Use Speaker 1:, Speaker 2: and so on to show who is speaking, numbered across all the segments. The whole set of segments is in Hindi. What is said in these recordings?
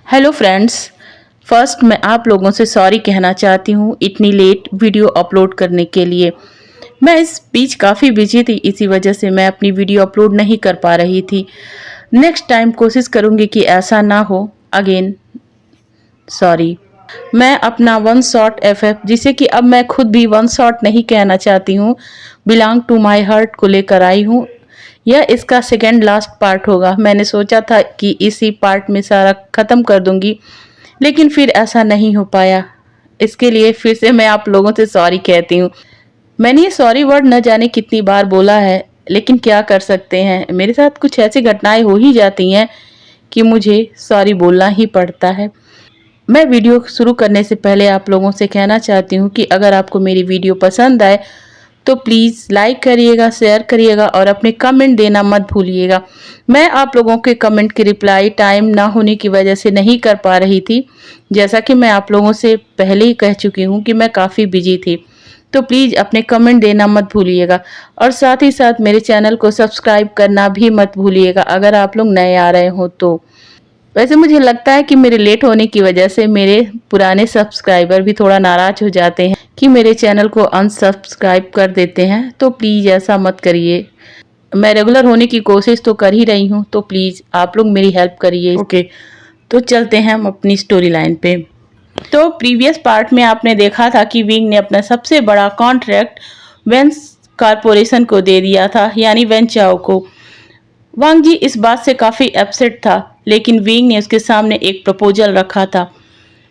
Speaker 1: Hello friends. फर्स्ट मैं आप लोगों से सॉरी कहना चाहती हूँ इतनी लेट वीडियो अपलोड करने के लिए। मैं इस बीच काफ़ी बिजी थी, इसी वजह से मैं अपनी वीडियो अपलोड नहीं कर पा रही थी। नेक्स्ट टाइम कोशिश करूँगी कि ऐसा ना हो। Again sorry. मैं अपना वन शॉट एफएफ, जिसे कि अब मैं खुद भी वन शॉट नहीं कहना चाहती हूँ, बिलोंग टू माय हार्ट को लेकर आई हूँ। यह इसका सेकेंड लास्ट पार्ट होगा। मैंने सोचा था कि इसी पार्ट में सारा ख़त्म कर दूंगी, लेकिन फिर ऐसा नहीं हो पाया। इसके लिए फिर से मैं आप लोगों से सॉरी कहती हूँ। मैंने ये सॉरी वर्ड न जाने कितनी बार बोला है, लेकिन क्या कर सकते हैं, मेरे साथ कुछ ऐसी घटनाएं हो ही जाती हैं कि मुझे सॉरी बोलना ही पड़ता है। मैं वीडियो शुरू करने से पहले आप लोगों से कहना चाहती हूँ कि अगर आपको मेरी वीडियो पसंद आए तो प्लीज़ लाइक करिएगा, शेयर करिएगा और अपने कमेंट देना मत भूलिएगा। मैं आप लोगों के कमेंट की रिप्लाई टाइम ना होने की वजह से नहीं कर पा रही थी, जैसा कि मैं आप लोगों से पहले ही कह चुकी हूँ कि मैं काफ़ी बिजी थी। तो प्लीज़ अपने कमेंट देना मत भूलिएगा और साथ ही साथ मेरे चैनल को सब्सक्राइब करना भी मत भूलिएगा अगर आप लोग नए आ रहे हो तो। वैसे मुझे लगता है कि मेरे लेट होने की वजह से मेरे पुराने सब्सक्राइबर भी थोड़ा नाराज हो जाते हैं कि मेरे चैनल को अनसब्सक्राइब कर देते हैं, तो प्लीज़ ऐसा मत करिए। मैं रेगुलर होने की कोशिश तो कर ही रही हूँ, तो प्लीज़ आप लोग मेरी हेल्प करिए। ओके, तो चलते हैं हम अपनी स्टोरी लाइन पे। तो प्रीवियस पार्ट में आपने देखा था कि विंग ने अपना सबसे बड़ा कॉन्ट्रैक्ट वेंस कारपोरेशन को दे दिया था, यानी वेन चाओ को। वांग जी इस बात से काफ़ी अपसेट था, लेकिन विंग ने उसके सामने एक प्रपोजल रखा था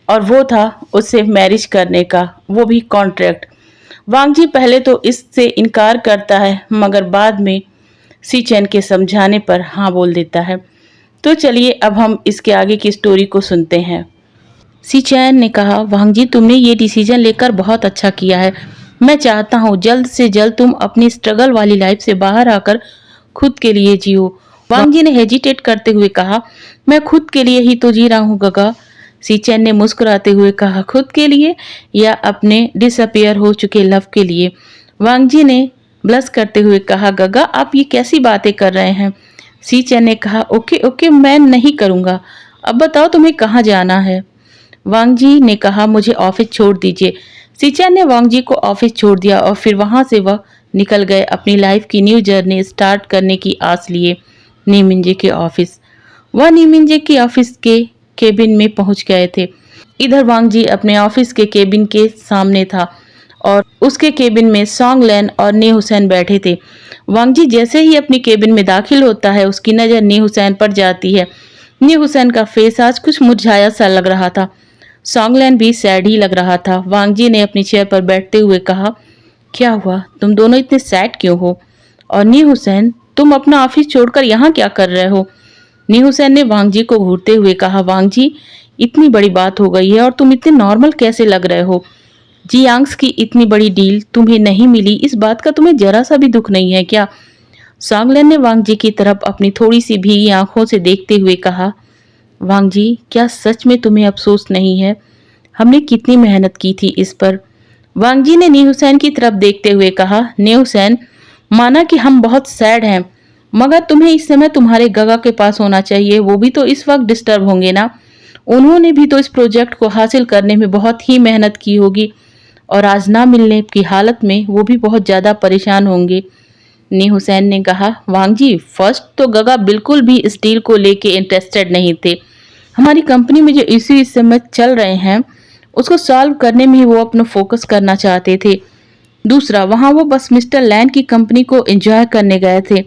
Speaker 1: और वो था उससे मैरिज करने का, वो भी कॉन्ट्रैक्ट। वांग जी पहले तो इससे इनकार करता है, मगर बाद में सी चैन के समझाने पर हाँ बोल देता है। तो चलिए अब हम इसके आगे की स्टोरी को सुनते हैं। सी चैन ने कहा, वांग जी तुमने ये डिसीजन लेकर बहुत अच्छा किया है। मैं चाहता हूँ जल्द से जल्द तुम अपनी स्ट्रगल वाली लाइफ से बाहर आकर खुद के लिए जियो। वांग जी ने हेजिटेट करते हुए कहा, मैं खुद के लिए ही तो जी रहा हूँ गगा। सी चैन ने मुस्कुराते हुए कहा, खुद के लिए या अपने डिसअपियर हो चुके लव के लिए? वांग जी ने ब्लश करते हुए कहा, गगा आप ये कैसी बातें कर रहे हैं? सी चैन ने कहा, ओके ओके मैं नहीं करूँगा। अब बताओ तुम्हें कहाँ जाना है? वांग जी ने कहा, मुझे ऑफिस छोड़ दीजिए। सी चैन ने वांग जी को ऑफिस छोड़ दिया और फिर वहां से वह निकल गए अपनी लाइफ की न्यू जर्नी स्टार्ट करने की आस लिए नीमिंजे के ऑफिस। वह नीमिंजे के ऑफिस के केबिन में पहुंच गए थे। इधर वांग जी अपने ऑफिस के केबिन के सामने था और उसके केबिन में सॉन्ग लैन और नी हुसैन बैठे थे। वांग जी जैसे ही अपनी केबिन में दाखिल होता है, उसकी नज़र नी हुसैन पर जाती है। नी हुसैन का फेस आज कुछ मुरझाया सा लग रहा था। सॉन्गलैन भी सैड ही लग रहा था। वांग जी ने अपनी चेयर पर बैठते हुए कहा, क्या हुआ, तुम दोनों इतने सैड क्यों हो? और नी हुसैन तुम अपना ऑफिस छोड़कर यहाँ क्या कर रहे हो? नी हुसैन ने वांग जी को घूरते हुए कहा, वांग जी इतनी बड़ी बात हो गई है और तुम इतने नॉर्मल कैसे लग रहे हो? जियांग्स की इतनी बड़ी डील तुम्हें नहीं मिली, इस बात का तुम्हें जरा सा भी दुख नहीं है क्या? सॉन्गलैन ने वांग जी की तरफ अपनी थोड़ी सी भीगी आंखों से देखते हुए कहा, वांग जी क्या सच में तुम्हें अफसोस नहीं है? हमने कितनी मेहनत की थी इस पर। वांग जी ने नी हुसैन की तरफ देखते हुए कहा, नी हुसैन माना कि हम बहुत सैड हैं, मगर तुम्हें इस समय तुम्हारे गगा के पास होना चाहिए। वो भी तो इस वक्त डिस्टर्ब होंगे ना। उन्होंने भी तो इस प्रोजेक्ट को हासिल करने में बहुत ही मेहनत की होगी और आज ना मिलने की हालत में वो भी बहुत ज़्यादा परेशान होंगे। नी हुसैन ने कहा, वांग जी फर्स्ट तो गगा बिल्कुल भी इस डील को लेके इंटरेस्टेड नहीं थे। हमारी कंपनी में जो इश्यू इस समय चल रहे हैं उसको सॉल्व करने में ही वो अपना फोकस करना चाहते थे। दूसरा, वहाँ वो बस मिस्टर लैन की कंपनी को एंजॉय करने गए थे।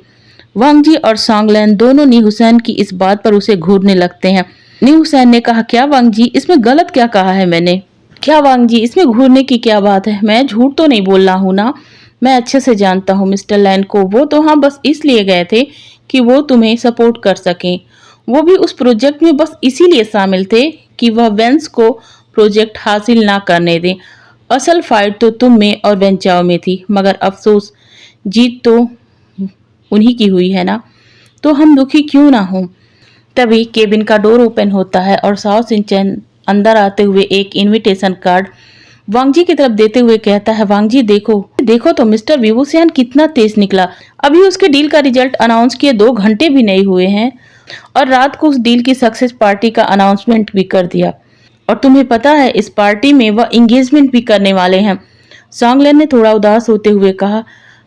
Speaker 1: वांग जी और सॉन्गलैन दोनों नी हुसैन की इस बात पर उसे घूरने लगते हैं। नी हुसैन ने कहा, क्या वांग जी इसमें गलत क्या कहा है मैंने? क्या वांग जी इसमें घूरने की क्या बात है? मैं झूठ तो नहीं बोल रहा हूँ ना। मैं अच्छे से जानता हूँ मिस्टर लैन को। वो तो हाँ बस इसलिए गए थे कि वो तुम्हें सपोर्ट कर सकें। वो भी उस प्रोजेक्ट में बस इसीलिए शामिल थे कि वह वेंस को प्रोजेक्ट हासिल ना करने दें। असल फाइट तो तुम में और वेंचाओ में थी, मगर अफसोस जीत तो उन्हीं की हुई है ना, तो हम दुखी क्यों ना हो। तभी केबिन का डोर ओपन होता है और साओ सिंचन अंदर आते हुए एक इनविटेशन कार्ड वांग जी की तरफ देते हुए कहता है, वांग जी देखो देखो तो मिस्टर विवुसियान कितना तेज निकला। अभी उसके डील का रिजल्ट अनाउंस किए 2 घंटे भी नहीं हुए हैं और रात को उस डील की सक्सेस पार्टी का अनाउंसमेंट भी कर दिया। और तुम्हें पता है इस पार्टी में वह एंगेजमेंट भी करने वाले हैं। सॉन्गलैन ने थोड़ा उदास होते हुए कहा,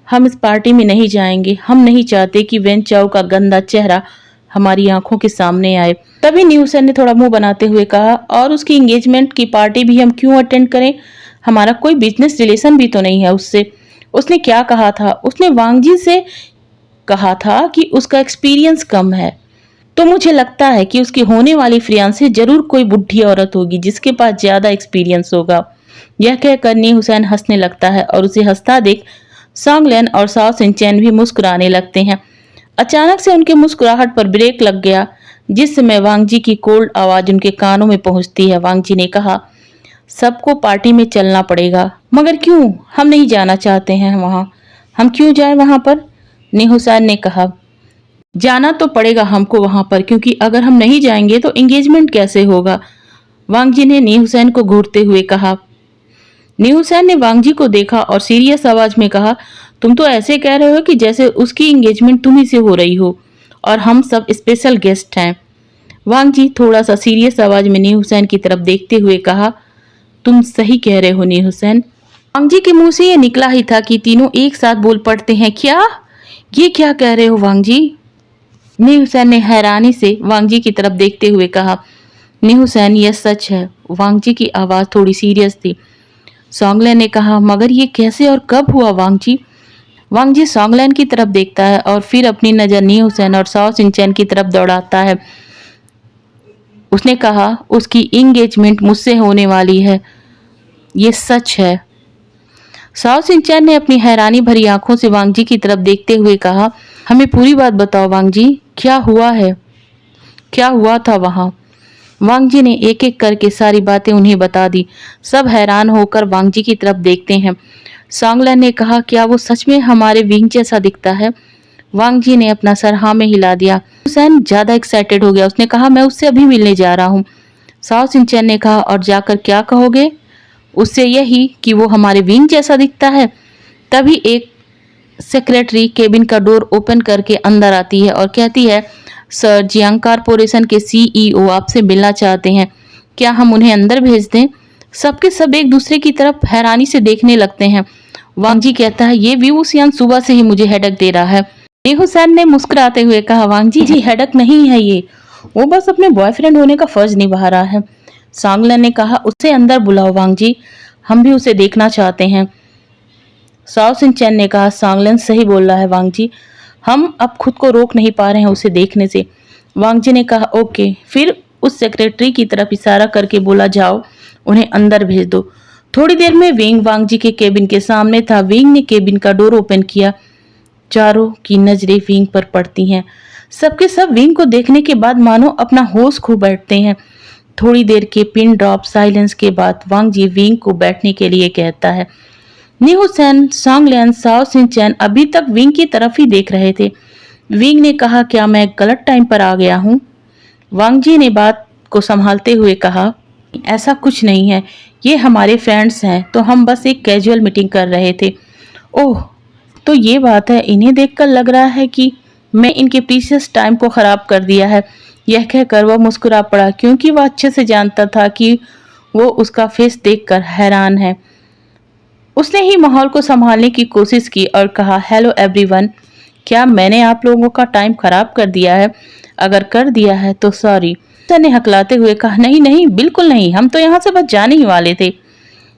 Speaker 1: हम इस पार्टी में नहीं जाएंगे। हम नहीं चाहते कि वेन चाओ का गंदा चेहरा हमारी आंखों के सामने आए। तभी न्यूसन ने थोड़ा मुंह बनाते हुए कहा, और उसकी एंगेजमेंट की पार्टी भी हम क्यों अटेंड करें? हमारा कोई बिजनेस रिलेशन भी तो नहीं है उससे। उसने क्या कहा था? उसने वांगजी से कहा था कि उसका एक्सपीरियंस कम है। तो मुझे लगता है कि उसकी होने वाली फियांसे जरूर कोई बुढ़ी औरत होगी जिसके पास ज्यादा एक्सपीरियंस होगा। यह कहकर नी हुसैन हंसने लगता है और उसे हंसता देख सॉन्गलैन और साओ सिंचैन भी मुस्कुराने लगते हैं। अचानक से उनके मुस्कुराहट पर ब्रेक लग गया। जिस समय वांगजी की कोल्ड आवाज उनके कानों में पहुंचती है, वांगजी ने कहा, सबको पार्टी में चलना पड़ेगा। मगर क्यों? हम नहीं जाना चाहते हैं वहां। हम क्यों जाएं वहां पर? नी हुसैन ने कहा, जाना तो पड़ेगा हमको वहां पर, क्योंकि अगर हम नहीं जाएंगे तो एंगेजमेंट कैसे होगा? वांगजी ने नी हुसैन को घूरते हुए कहा। नी हुसैन ने वांगजी को देखा और सीरियस आवाज में कहा, तुम तो ऐसे कह रहे हो कि जैसे उसकी एंगेजमेंट तुम्ही से हो रही हो और हम सब स्पेशल गेस्ट हैं। वांगजी थोड़ा सा सीरियस आवाज में नी हुसैन की तरफ देखते हुए कहा, तुम सही कह रहे हो नी हुसैन। वांगजी के मुंह से ये निकला ही था कि तीनों एक साथ बोल पड़ते हैं, क्या? ये क्या कह रहे हो वांगजी? नी हुसैन ने हैरानी से वांगजी की तरफ देखते हुए कहा, नी हुसैन, यह सच है। वांगजी की आवाज थोड़ी सीरियस थी। सॉन्गलैन ने कहा, मगर ये कैसे और कब हुआ वांगजी? वांगजी सॉन्गलैन की तरफ देखता है और फिर अपनी नजर नी हुसैन और साओ सिंचैन की तरफ दौड़ाता है। उसने कहा, उसकी एंगेजमेंट मुझसे होने वाली है। ये सच है। साओ सिंचैन ने अपनी हैरानी भरी आंखों से वांगजी की तरफ देखते हुए कहा, हमें पूरी बात बताओ वांगजी, क्या हुआ है? क्या हुआ था वहां? वांगजी ने एक एक करके सारी बातें उन्हें बता दी। सब हैरान होकर वांगजी की तरफ देखते हैं। सॉन्गलैन ने कहा, क्या वो सच में हमारे विंग जैसा दिखता है? वांगजी ने अपना सर हाँ में हिला दिया। हुसैन ज्यादा एक्साइटेड हो गया। उसने कहा, मैं उससे अभी मिलने जा रहा हूँ। साओ सिंचैन ने कहा, और जाकर क्या कहोगे? उससे यही कि वो हमारे विंग जैसा दिखता है। तभी एक सेक्रेटरी केबिन का डोर ओपन करके अंदर आती है और कहती है, सर, जियांग कारपोरेशन के सीईओ आपसे मिलना चाहते हैं। क्या हम उन्हें अंदर भेज दें? सबके सब एक दूसरे की तरफ हैरानी से देखने लगते हैं। वांगजी कहता है, ये व्यूसियान सुबह से ही मुझे हेडक दे रहा है। नी हुसैन ने मुस्कुराते हुए कहा, वांगजी जी, हेडक नहीं है ये, वो बस अपने बॉयफ्रेंड होने का फर्ज निभा रहा है। सॉन्गलैन ने कहा, उसे अंदर बुलाओ वांगजी, हम भी उसे देखना चाहते हैं। साओ सिंचैन ने कहा, सॉन्गलैन सही बोल रहा है वांगजी, हम अब खुद को रोक नहीं पा रहे हैं उसे देखने से। वांगजी ने कहा, ओके। फिर उस सेक्रेटरी की तरफ इशारा करके बोला, जाओ उन्हें अंदर भेज दो। थोड़ी देर में विंग वांगजी के केबिन के सामने था। विंग ने केबिन का डोर ओपन किया। चारों की नजरें विंग पर पड़ती हैं। सबके सब विंग को देखने के बाद मानो अपना होश खो बैठते हैं। थोड़ी देर के पिन ड्रॉप साइलेंस के बाद वांगजी विंग को बैठने के लिए कहता है। नी हुसैन, सॉन्गलैन, साओ सिंचैन अभी तक विंग की तरफ ही देख रहे थे। विंग ने कहा, क्या मैं गलत टाइम पर आ गया हूँ? वांगजी ने बात को संभालते हुए कहा, ऐसा कुछ नहीं है, ये हमारे फ्रेंड्स हैं, तो हम बस एक कैजुअल मीटिंग कर रहे थे। ओह, तो ये बात है। इन्हें देखकर लग रहा है कि मैं इनके प्रीशियस टाइम को खराब कर दिया है। यह कहकर वह मुस्कुरा पड़ा, क्योंकि वह अच्छे से जानता था कि वो उसका फेस देखकर हैरान है। उसने ही माहौल को संभालने की कोशिश की और कहा, हेलो एवरीवन, क्या मैंने आप लोगों का टाइम खराब कर दिया है? अगर कर दिया है तो सॉरी। ने हकलाते हुए कहा, नहीं नहीं, बिल्कुल नहीं, हम तो यहाँ से बस जाने ही वाले थे।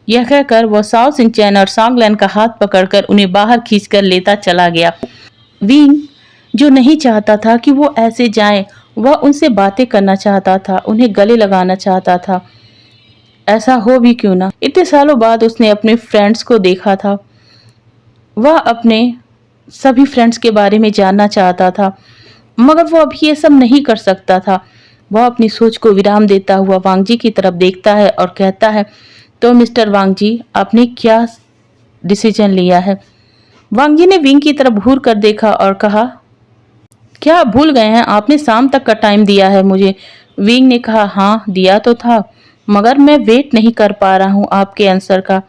Speaker 1: यह कहकर वह साओ सिंचैन और सॉन्गलैन का हाथ पकड़कर उन्हें बाहर खींचकर लेता चला गया। विंग, जो नहीं चाहता था कि वो ऐसे जाएं, वह उनसे बातें करना चाहता था, उन्हें गले लगाना चाहता था। ऐसा हो भी क्यों ना, इतने सालों बाद उसने अपने फ्रेंड्स को देखा था। वह अपने सभी फ्रेंड्स के बारे में जानना चाहता था, मगर वो अभी ये सब नहीं कर सकता था। वह अपनी सोच को विराम देता हुआ वांगजी की तरफ देखता है और कहता है, तो मिस्टर वांगजी, आपने क्या डिसीजन लिया है? वांगजी ने विंग की तरफ घूर कर देखा और कहा, क्या आप भूल गए हैं? आपने शाम तक का टाइम दिया है मुझे। विंग ने कहा, हाँ दिया तो था, मगर मैं वेट नहीं कर पा रहा हूँ आपके आंसर का,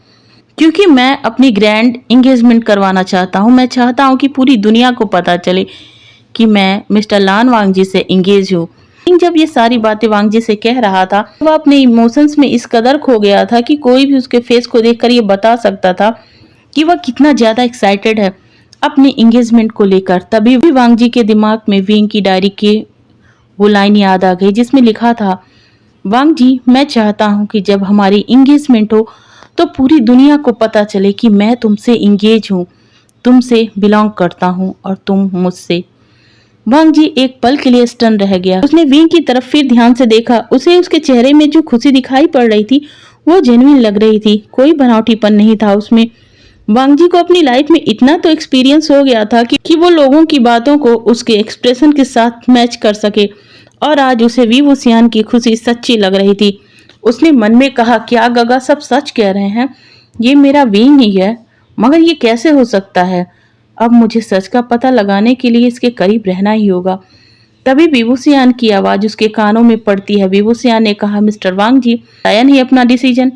Speaker 1: क्योंकि मैं अपनी ग्रैंड एंगेजमेंट करवाना चाहता हूँ। मैं चाहता हूँ कि पूरी दुनिया को पता चले कि मैं मिस्टर लान वांगजी से इंगेज हूँ। जब ये सारी बातें वांगजी से कह रहा था, वो अपने इमोशंस में इस कदर खो गया था कि कोई भी उसके फेस को देखकर ये बता सकता था कि वह कितना ज्यादा एक्साइटेड है अपने एंगेजमेंट को लेकर। तभी भी वांगजी के दिमाग में विंग की डायरी की वो लाइन याद आ गई जिसमें लिखा था, वांगजी, मैं चाहता हूँ कि जब हमारी एंगेजमेंट हो तो पूरी दुनिया को पता चले कि मैं तुमसे इंगेज हूँ, तुमसे बिलोंग करता हूँ और तुम मुझसे। वांगजी एक पल के लिए स्टन रह गया। उसने विंग की तरफ फिर ध्यान से देखा। उसे उसके चेहरे में जो खुशी दिखाई पड़ रही थी वो जेन्युइन लग रही थी, कोई बनावटीपन नहीं था उसमें। वांगजी को अपनी लाइफ में इतना तो एक्सपीरियंस हो गया था कि वो लोगों की बातों को उसके एक्सप्रेशन के साथ मैच कर सके, और आज उसे वी वुसियान की खुशी सच्ची लग रही थी। उसने मन में कहा, क्या गगा सब सच कह रहे हैं? ये मेरा विंग ही है, मगर ये कैसे हो सकता है? अब मुझे सच का पता लगाने के लिए इसके करीब रहना ही होगा। तभी विभूसियान की आवाज उसके कानों में पड़ती है। विभूसियान ने कहा, मिस्टर वांगजी, आया नहीं अपना डिसीजन?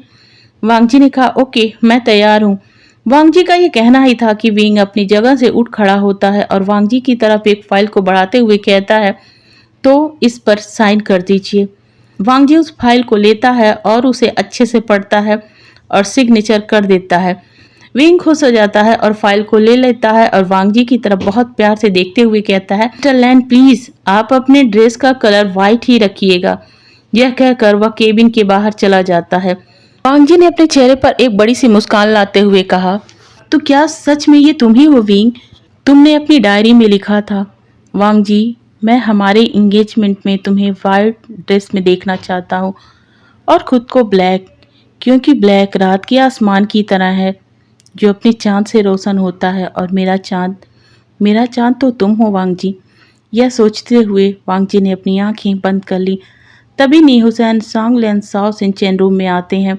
Speaker 1: वांगजी ने कहा, ओके, मैं तैयार हूँ। वांगजी का ये कहना ही था कि विंग अपनी जगह से उठ खड़ा होता है और वांगजी की तरफ एक फाइल को बढ़ाते हुए कहता है, तो इस पर साइन कर दीजिए। वांगजी उस फाइल को लेता है और उसे अच्छे से पढ़ता है और सिग्नेचर कर देता है। विंग खुश हो जाता है और फाइल को ले लेता है और वांगजी की तरफ बहुत प्यार से देखते हुए कहता है, मिस्टर लैन, प्लीज आप अपने ड्रेस का कलर व्हाइट ही रखिएगा। यह कहकर वह केबिन के बाहर चला जाता है। वांगजी ने अपने चेहरे पर एक बड़ी सी मुस्कान लाते हुए कहा, तो क्या सच में ये तुम ही हो विंग? तुमने अपनी डायरी में लिखा था, वांगजी, मैं हमारे एंगेजमेंट में तुम्हें व्हाइट ड्रेस में देखना चाहता हूँ और खुद को ब्लैक, क्योंकि ब्लैक रात के आसमान की तरह है जो अपने चांद से रोशन होता है, और मेरा चांद तो तुम हो वांगजी। यह सोचते हुए वांगजी ने अपनी आंखें बंद कर ली। तभी नी हुसैन, सांग लेन, साओ सिंचेन रूम में आते हैं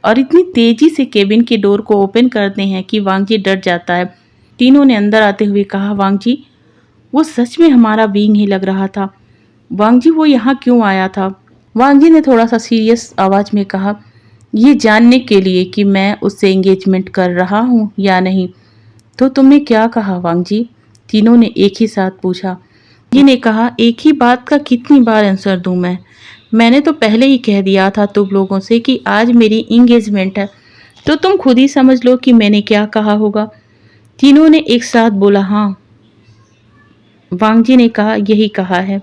Speaker 1: और इतनी तेजी से केबिन के डोर को ओपन करते हैं कि वांगजी डर जाता है। तीनों ने अंदर आते हुए कहा, वांगजी, वो सच में हमारा विंग ही लग रहा था। वांगजी, वो यहाँ क्यों आया था? वांगजी ने थोड़ा सा सीरियस आवाज में कहा, ये जानने के लिए कि मैं उससे एंगेजमेंट कर रहा हूँ या नहीं। तो तुमने क्या कहा वांगजी? तीनों ने एक ही साथ पूछा। जी ने कहा, एक ही बात का कितनी बार आंसर दूं मैं? मैंने तो पहले ही कह दिया था तुम लोगों से कि आज मेरी एंगेजमेंट है, तो तुम खुद ही समझ लो कि मैंने क्या कहा होगा। तीनों ने एक साथ बोला, हाँ। वांगजी ने कहा, यही कहा है।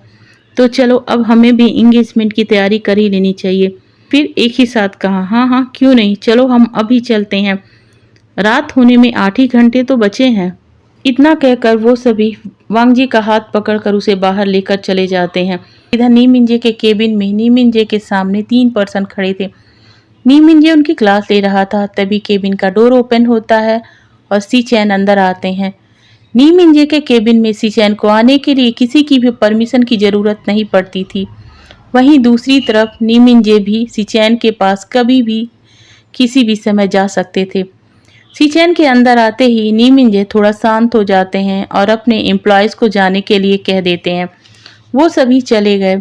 Speaker 1: तो चलो अब हमें भी एंगेजमेंट की तैयारी कर ही लेनी चाहिए। फिर एक ही साथ कहा, हाँ हाँ, क्यों नहीं, चलो हम अभी चलते हैं, रात होने में 8 ही घंटे तो बचे हैं। इतना कहकर वो सभी वांगजी का हाथ पकड़कर उसे बाहर लेकर चले जाते हैं। इधर नीमिंजे के केबिन में नीमिंजे के सामने 3 पर्सन खड़े थे। नीमिंजे उनकी क्लास ले रहा था। तभी केबिन का डोर ओपन होता है और सी चैन अंदर आते हैं। नीमिंजे के केबिन में सी चैन को आने के लिए किसी की भी परमिशन की जरूरत नहीं पड़ती थी। वहीं दूसरी तरफ नीमिंजे भी सिचैन के पास कभी भी किसी भी समय जा सकते थे। सिचैन के अंदर आते ही नीमिंजे थोड़ा शांत हो जाते हैं और अपने एम्प्लॉयज को जाने के लिए कह देते हैं। वो सभी चले गए।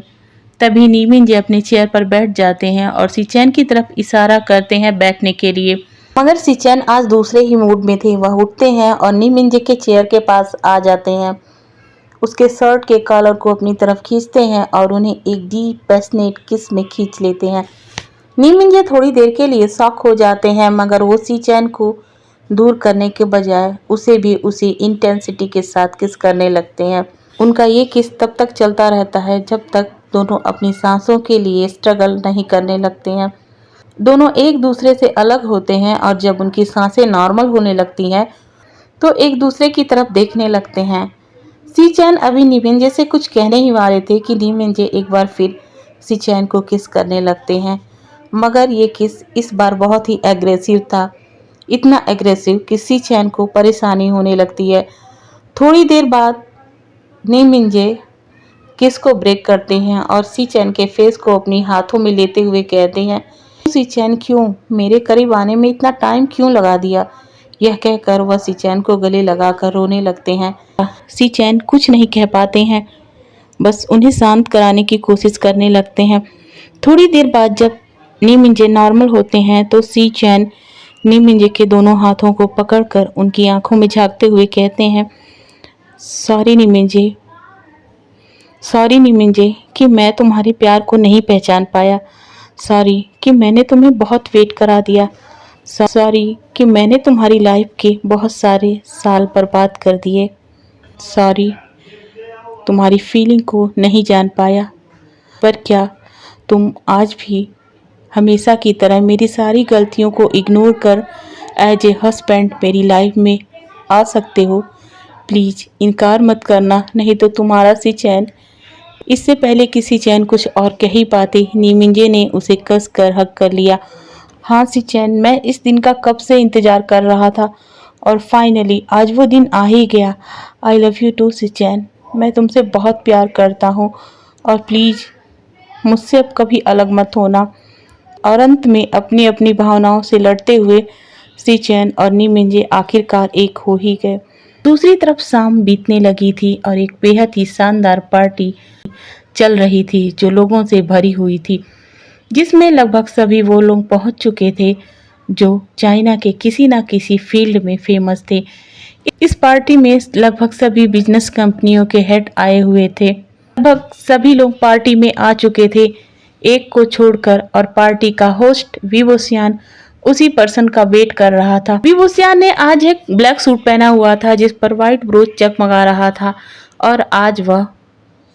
Speaker 1: तभी नीमिंजे अपने चेयर पर बैठ जाते हैं और सिचैन की तरफ इशारा करते हैं बैठने के लिए, मगर सिचैन आज दूसरे ही मूड में थे। वह उठते हैं और नीमिंजे के चेयर के पास आ जाते हैं, उसके शर्ट के कॉलर को अपनी तरफ खींचते हैं और उन्हें एक डीप पैशनेट किस में खींच लेते हैं। नीमिंजे थोड़ी देर के लिए शॉक हो जाते हैं, मगर वो सी चैन को दूर करने के बजाय उसे भी उसी इंटेंसिटी के साथ किस करने लगते हैं। उनका ये किस तब तक चलता रहता है जब तक दोनों अपनी सांसों के लिए स्ट्रगल नहीं करने लगते हैं। दोनों एक दूसरे से अलग होते हैं और जब उनकी सांसें नॉर्मल होने लगती हैं तो एक दूसरे की तरफ देखने लगते हैं। सिचैन अभी नीमिंजे से कुछ कहने ही वाले थे कि नीमिंजे एक बार फिर सिचैन को किस करने लगते हैं, मगर ये किस इस बार बहुत ही एग्रेसिव था। इतना एग्रेसिव कि सिचैन को परेशानी होने लगती है। थोड़ी देर बाद नीमिंजे किस को ब्रेक करते हैं और सिचैन के फेस को अपनी हाथों में लेते हुए कहते हैं, सिचैन, क्यों मेरे करीब आने में इतना टाइम क्यों लगा दिया? यह कहकर वह सिचैन को गले लगाकर रोने लगते हैं। सिचैन कुछ नहीं कह पाते हैं, बस उन्हें शांत कराने की कोशिश करने लगते हैं। थोड़ी देर बाद जब नीमिंजे नॉर्मल होते हैं तो सिचैन नीमिंजे के दोनों हाथों को पकड़कर उनकी आंखों में झांकते हुए कहते हैं, सॉरी नीमिंजे, सॉरी निमिंजे कि मैं तुम्हारे प्यार को नहीं पहचान पाया। सॉरी कि मैंने तुम्हें बहुत वेट करा दिया। सॉरी कि मैंने तुम्हारी लाइफ के बहुत सारे साल बर्बाद कर दिए। सॉरी तुम्हारी फीलिंग को नहीं जान पाया। पर क्या तुम आज भी हमेशा की तरह मेरी सारी गलतियों को इग्नोर कर एज ए हस्बैंड मेरी लाइफ में आ सकते हो? प्लीज़ इनकार मत करना, नहीं तो तुम्हारा सी चैन। इससे पहले किसी चैन कुछ और कह ही पाती, नीमिंजे ने उसे कस कर हक कर लिया। हाँ सी चैन, मैं इस दिन का कब से इंतज़ार कर रहा था और फाइनली आज वो दिन आ ही गया। आई लव यू टू सी चैन, मैं तुमसे बहुत प्यार करता हूँ और प्लीज़ मुझसे अब कभी अलग मत होना। और अंत में अपनी अपनी भावनाओं से लड़ते हुए सी चैन और नीमिंजे आखिरकार एक हो ही गए। दूसरी तरफ शाम बीतने लगी थी और एक बेहद ही शानदार पार्टी चल रही थी जो लोगों से भरी हुई थी, जिसमें लगभग सभी वो लोग पहुंच चुके थे जो चाइना के किसी न किसी फील्ड में फेमस थे। इस पार्टी में लगभग सभी बिजनेस कंपनियों के हेड आए हुए थे। लगभग सभी लोग पार्टी में आ चुके थे, एक को छोड़कर, और पार्टी का होस्ट विवोसियान उसी पर्सन का वेट कर रहा था। विवोसियान ने आज एक ब्लैक सूट पहना हुआ था जिस पर व्हाइट ब्रोच चमका रहा था और आज वह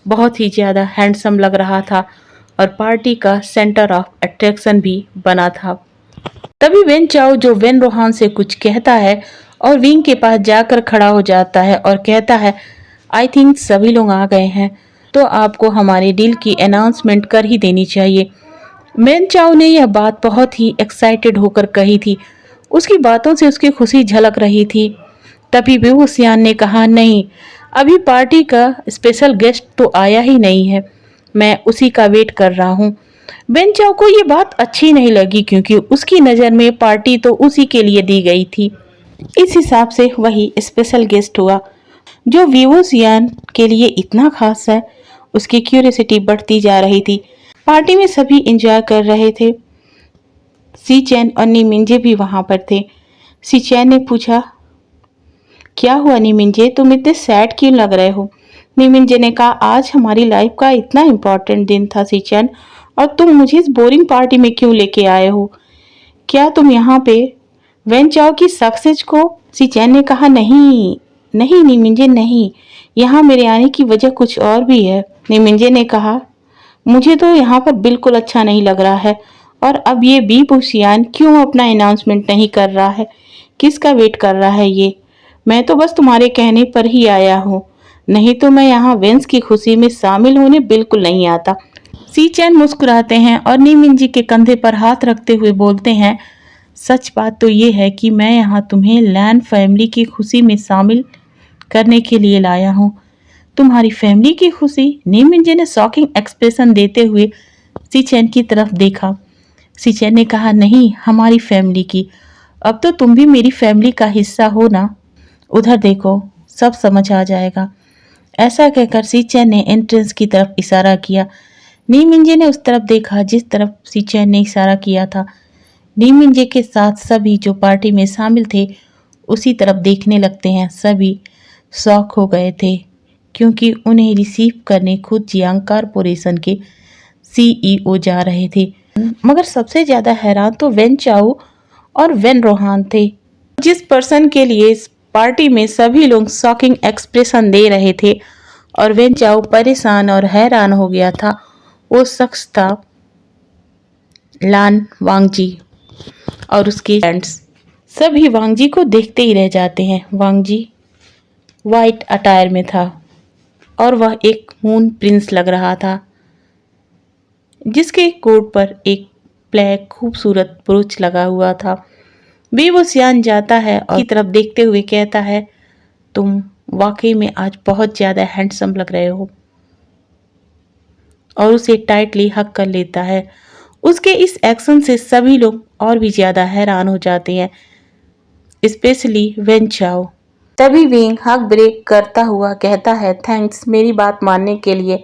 Speaker 1: बहुत ही ज़्यादा हैंडसम लग रहा था और पार्टी का सेंटर ऑफ अट्रैक्शन भी बना था। तभी वेन चाओ जो वेन रोहान से कुछ कहता है और विंग के पास जाकर खड़ा हो जाता है और कहता है, आई थिंक सभी लोग आ गए हैं, तो आपको हमारे डील की अनाउंसमेंट कर ही देनी चाहिए। वेन चाओ ने यह बात बहुत ही एक्साइटेड होकर कही थी, उसकी बातों से उसकी खुशी झलक रही थी। तभी विवोसियान ने कहा, नहीं, अभी पार्टी का स्पेशल गेस्ट तो आया ही नहीं है, मैं उसी का वेट कर रहा हूँ। वेन चाओ को ये बात अच्छी नहीं लगी क्योंकि उसकी नज़र में पार्टी तो उसी के लिए दी गई थी। इस हिसाब से वही स्पेशल गेस्ट हुआ जो विवोसियान के लिए इतना खास है। उसकी क्यूरियोसिटी बढ़ती जा रही थी। पार्टी में सभी एंजॉय कर रहे थे। सी चैन और नीमिंजे भी वहां पर थे। सी चैन ने पूछा, क्या हुआ नीमिंजे, तुम इतने सैड क्यों लग रहे हो? नीमिंजे ने कहा, आज हमारी लाइफ का इतना इम्पोर्टेंट दिन था सी चैन, और तुम मुझे इस बोरिंग पार्टी में क्यों लेके आए हो? क्या तुम यहाँ पे वेन चाओ की सक्सेस को? सी चैन ने कहा, नहीं नहीं नीमिंजे नहीं, यहाँ मेरे आने की वजह कुछ और भी है। नीमिंजे ने कहा, मुझे तो यहाँ पर बिल्कुल अच्छा नहीं लग रहा है, और अब ये बी बुशियान क्यों अपना अनाउंसमेंट नहीं कर रहा है? किसका वेट कर रहा है ये? मैं तो बस तुम्हारे कहने पर ही आया हूँ, नहीं तो मैं यहाँ वेंस की खुशी में शामिल होने बिल्कुल नहीं आता। सी चैन मुस्कुराते हैं और नीमिंजी के कंधे पर हाथ रखते हुए बोलते हैं, सच बात तो ये है कि मैं यहाँ तुम्हें लैन फैमिली की खुशी में शामिल करने के लिए लाया हूँ। तुम्हारी फैमिली की खुशी? नीमिंजे ने शॉकिंग एक्सप्रेशन देते हुए सी चैन की तरफ देखा। सी चैन ने कहा, नहीं, हमारी फैमिली की। अब तो तुम भी मेरी फैमिली का हिस्सा हो ना। उधर देखो, सब समझ आ जाएगा। ऐसा कहकर सी चैन ने एंट्रेंस की तरफ इशारा किया। नीमिंजे ने उस तरफ देखा जिस तरफ सी चैन ने इशारा किया था। नीमिंजे के साथ सभी जो पार्टी में शामिल थे उसी तरफ देखने लगते हैं। सभी शॉक हो गए थे क्योंकि उन्हें रिसीव करने खुद जियांग कारपोरेशन के सीईओ जा रहे थे। मगर सबसे ज़्यादा हैरान तो वेन चाओ और वेन रोहान थे। जिस पर्सन के लिए इस पार्टी में सभी लोग शॉकिंग एक्सप्रेशन दे रहे थे और वेन चाओ परेशान और हैरान हो गया था, वो शख्स था लान वांगजी और उसके फ्रेंड्स। सभी वांगजी को देखते ही रह जाते हैं। वांगजी वाइट अटायर में था और वह एक मून प्रिंस लग रहा था जिसके कोट पर एक ब्लैक खूबसूरत ब्रोच लगा हुआ था। विवोसियान जाता है और की तरफ देखते हुए कहता है, तुम वाकई में आज बहुत ज़्यादा हैंडसम लग रहे हो, और उसे टाइटली हक कर लेता है। उसके इस एक्शन से सभी लोग और भी ज़्यादा हैरान हो जाते हैं, स्पेशली वेन चाओ। तभी विंग हक ब्रेक करता हुआ कहता है, थैंक्स मेरी बात मानने के लिए,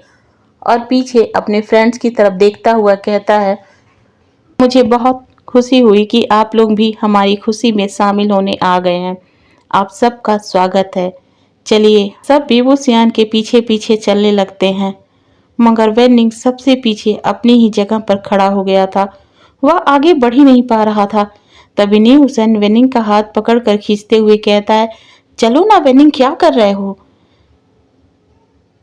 Speaker 1: और पीछे अपने फ्रेंड्स की तरफ देखता हुआ कहता है, मुझे बहुत खुशी हुई कि आप लोग भी हमारी खुशी में शामिल होने आ गए हैं। आप सबका स्वागत है। चलिए सब विवोसियान के पीछे पीछे चलने लगते हैं। मगर वेनिंग सबसे पीछे अपनी ही जगह पर खड़ा हो गया था। वह आगे बढ़ ही नहीं पा रहा था। तभी नी हुसैन वेनिंग का हाथ पकड़कर खींचते हुए कहता है, चलो ना वेनिंग, क्या कर रहे हो?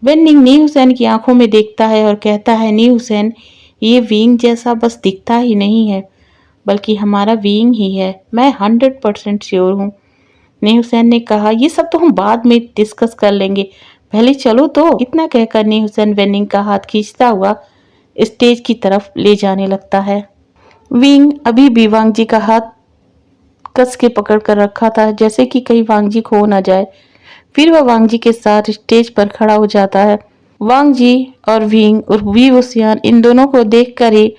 Speaker 1: वेनिंग नी हुसैन की आंखों में देखता है और कहता है, नी हुसैन, ये विंग जैसा बस दिखता ही नहीं है, बल्कि हमारा विंग ही है। मैं 100% श्योर हूँ। नी हुसैन ने कहा, ये सब तो हम बाद में डिस्कस कर लेंगे, पहले चलो तो। इतना कहकर नी हुसैन वेनिंग का हाथ खींचता हुआ स्टेज की तरफ ले जाने लगता है। विंग अभी भी वांग जी का हाथ कस के पकड़ कर रखा था, जैसे कि कहीं वांग जी खो ना जाए। फिर वह वांग जी के साथ स्टेज पर खड़ा हो जाता है। वांग जी और विंग और वी वुसियान, इन दोनों को देखकर ही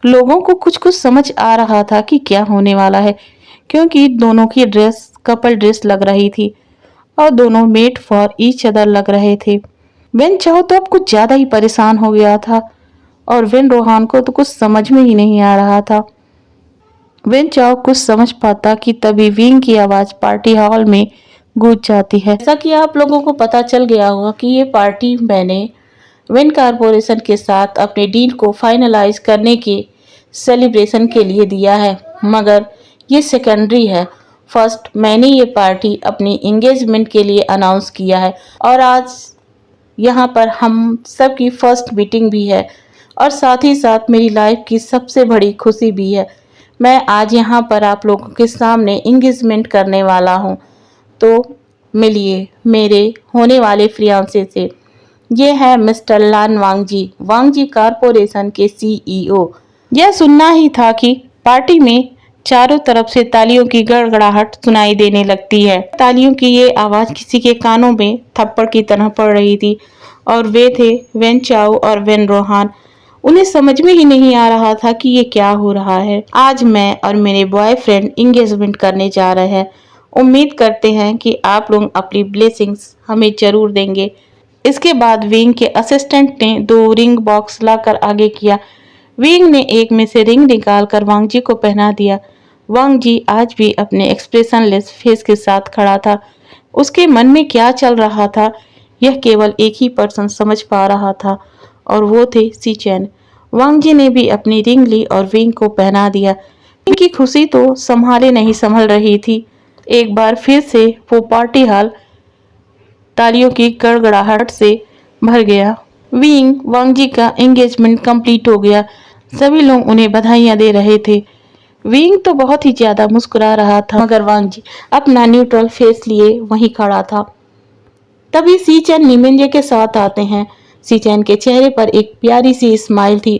Speaker 1: लोगों को कुछ कुछ समझ आ रहा था कि क्या होने वाला है, क्योंकि दोनों की ड्रेस कपल ड्रेस लग रही थी और दोनों मेड फॉर ईच अदर लग रहे थे। वेन चाहो तो अब कुछ ज्यादा ही परेशान हो गया था और वेन रोहान को तो कुछ समझ में ही नहीं आ रहा था। वेन चाओ कुछ समझ पाता कि तभी विंग की आवाज पार्टी हॉल में गूंज जाती है। जैसा कि आप लोगों को पता चल गया होगा कि ये पार्टी मैंने वेन कारपोरेशन के साथ अपने डील को फाइनलाइज करने के सेलिब्रेशन के लिए दिया है, मगर ये सेकेंडरी है। फर्स्ट मैंने ये पार्टी अपनी एंगेजमेंट के लिए अनाउंस किया है और आज यहाँ पर हम सब की फर्स्ट मीटिंग भी है और साथ ही साथ मेरी लाइफ की सबसे बड़ी खुशी भी है। मैं आज यहाँ पर आप लोगों के सामने एंगेजमेंट करने वाला हूँ, तो मिलिए मेरे होने वाले फियांसे से। ये है मिस्टर लान वांग जी कारपोरेशन के सीईओ। यह सुनना ही था कि पार्टी में चारों तरफ से तालियों की गड़गड़ाहट सुनाई देने लगती है। तालियों की ये आवाज किसी के कानों में थप्पड़ की तरह पड़ रही थी और वे थे वेन चाओ और वेन रोहान। उन्हें समझ में ही नहीं आ रहा था कि ये क्या हो रहा है। आज मैं और मेरे बॉयफ्रेंड एंगेजमेंट करने जा रहे हैं। उम्मीद करते हैं कि आप लोग अपनी ब्लेसिंग्स हमें जरूर देंगे। इसके बाद विंग के असिस्टेंट ने 2 रिंग बॉक्स लाकर आगे किया। विंग ने एक में से रिंग निकालकर वांग जी को पहना दिया। वांग जी आज भी अपने एक्सप्रेशनलेस फेस के साथ खड़ा था। उसके मन में क्या चल रहा था, यह केवल एक ही पर्सन समझ पा रहा था और वो थे सी चैन। वांग जी ने भी अपनी रिंग ली और विंग को पहना दिया। इनकी खुशी तो संभाले नहीं संभल रही थी। एक बार फिर से वो पार्टी हॉल तालियों की गड़गड़ाहट से भर गया। विंग वांग जी का एंगेजमेंट कंप्लीट हो गया। सभी लोग उन्हें बधाइयां दे रहे थे। विंग तो बहुत ही ज्यादा मुस्कुरा रहा था, मगर वांग जी अपना न्यूट्रल फेस लिए वहीं खड़ा था। तभी सी चैन निमिंजे के साथ आते हैं। सी चैन के चेहरे पर एक प्यारी सी स्माइल थी।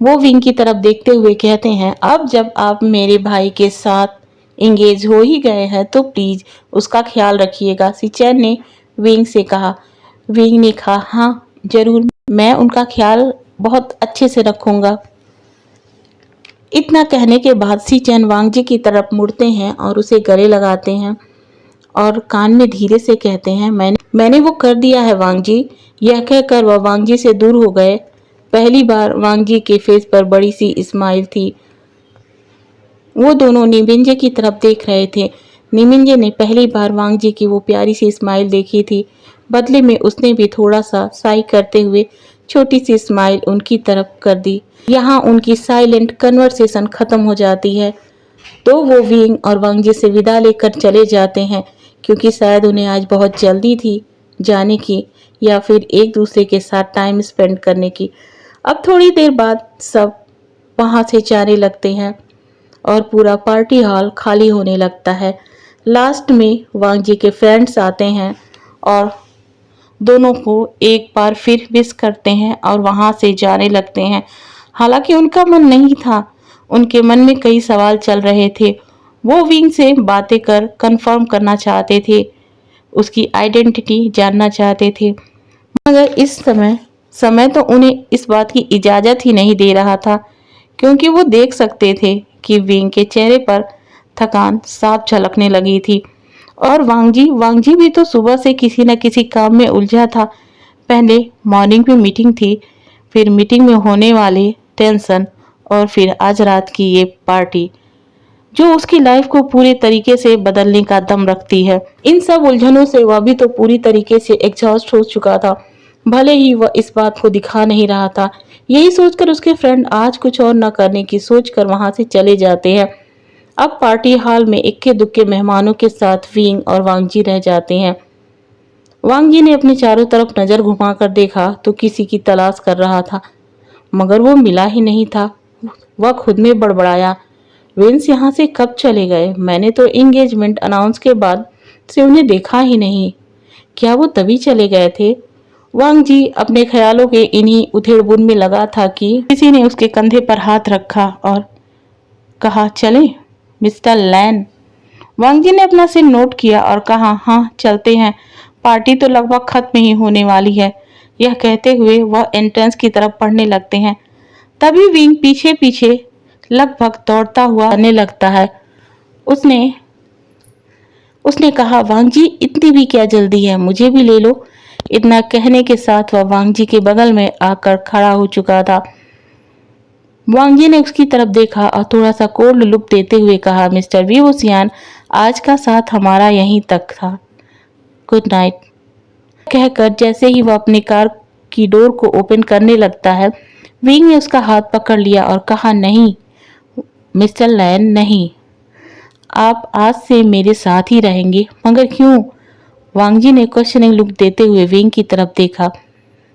Speaker 1: वो विंग की तरफ देखते हुए कहते हैं, अब जब आप मेरे भाई के साथ एंगेज हो ही गए हैं तो प्लीज उसका ख्याल रखिएगा। सी चैन ने विंग से कहा। विंग ने कहा, हाँ जरूर, मैं उनका ख्याल बहुत अच्छे से रखूंगा। इतना कहने के बाद सी चैन वांग जी की तरफ मुड़ते हैं और उसे गले लगाते हैं और कान में धीरे से कहते हैं, मैंने वो कर दिया है वांग जी। यह कहकर वह वांग जी से दूर हो गए। पहली बार वांग जी के फेस पर बड़ी सी स्माइल थी। वो दोनों निमिंजे की तरफ देख रहे थे। निमिंजे ने पहली बार वांग जी की वो प्यारी सी स्माइल देखी थी। बदले में उसने भी थोड़ा सा साई करते हुए छोटी सी स्माइल उनकी तरफ कर दी। यहाँ उनकी साइलेंट कन्वर्सेशन खत्म हो जाती है तो वो विंग और वांग जी से विदा लेकर चले जाते हैं, क्योंकि शायद उन्हें आज बहुत जल्दी थी जाने की या फिर एक दूसरे के साथ टाइम स्पेंड करने की। अब थोड़ी देर बाद सब वहाँ से जाने लगते हैं और पूरा पार्टी हॉल खाली होने लगता है। लास्ट में वांग जी के फ्रेंड्स आते हैं और दोनों को एक बार फिर विश करते हैं और वहाँ से जाने लगते हैं। हालांकि उनका मन नहीं था, उनके मन में कई सवाल चल रहे थे। वो विंग से बातें कर कंफर्म करना चाहते थे, उसकी आइडेंटिटी जानना चाहते थे, मगर इस समय तो उन्हें इस बात की इजाज़त ही नहीं दे रहा था, क्योंकि वो देख सकते थे कि विंग के चेहरे पर थकान साफ झलकने लगी थी और वांग जी भी तो सुबह से किसी न किसी काम में उलझा था। पहले मॉर्निंग में मीटिंग थी, फिर मीटिंग में होने वाले टेंशन और फिर आज रात की ये पार्टी जो उसकी लाइफ को पूरे तरीके से बदलने का दम रखती है। इन सब उलझनों से वह भी तो पूरी तरीके से एग्जॉस्ट हो चुका था। भले ही वह इस बात को दिखा नहीं रहा था। यही सोचकर उसके फ्रेंड आज कुछ और न करने की सोचकर वहां से चले जाते हैं। अब पार्टी हॉल में इक्के दुक्के मेहमानों के साथ विंग और वांगजी रह जाते हैं। वांगजी ने अपने चारों तरफ नजर घुमाकर देखा तो किसी की तलाश कर रहा था, मगर वो मिला ही नहीं था। वह खुद में बड़बड़ाया, विंस यहाँ से कब चले गए? मैंने तो एंगेजमेंट अनाउंस के बाद से उन्हें देखा ही नहीं। क्या वो तभी चले गए थे? वांगजी अपने ख्यालों के इन्हीं उधेड़बुन में लगा था कि किसी ने उसके कंधे पर हाथ रखा और कहा, चलें मिस्टर लैन। वांगजी ने अपना सिर नोट किया और कहा, हाँ चलते हैं, पार्टी तो लगभग खत्म ही होने वाली है। यह कहते हुए वह एंट्रेंस की तरफ बढ़ने लगते हैं। तभी विंग पीछे पीछे लगभग दौड़ता हुआ आने लगता है। उसने कहा, वांगजी इतनी भी क्या जल्दी है, मुझे भी ले लो। इतना कहने के साथ वह वांगजी के बगल में आकर खड़ा हो चुका था। वांगजी ने उसकी तरफ देखा और थोड़ा सा कोल्ड लुक देते हुए कहा, मिस्टर वी वुसियान, आज का साथ हमारा यहीं तक था, गुड नाइट। कहकर जैसे ही वह अपनी कार की डोर को ओपन करने लगता है, विंग ने उसका हाथ पकड़ लिया और कहा, नहीं मिस्टर लैन, नहीं, आप आज से मेरे साथ ही रहेंगे। मगर क्यों? वांगजी ने क्वेश्चनिंग लुक देते हुए विंग की तरफ देखा।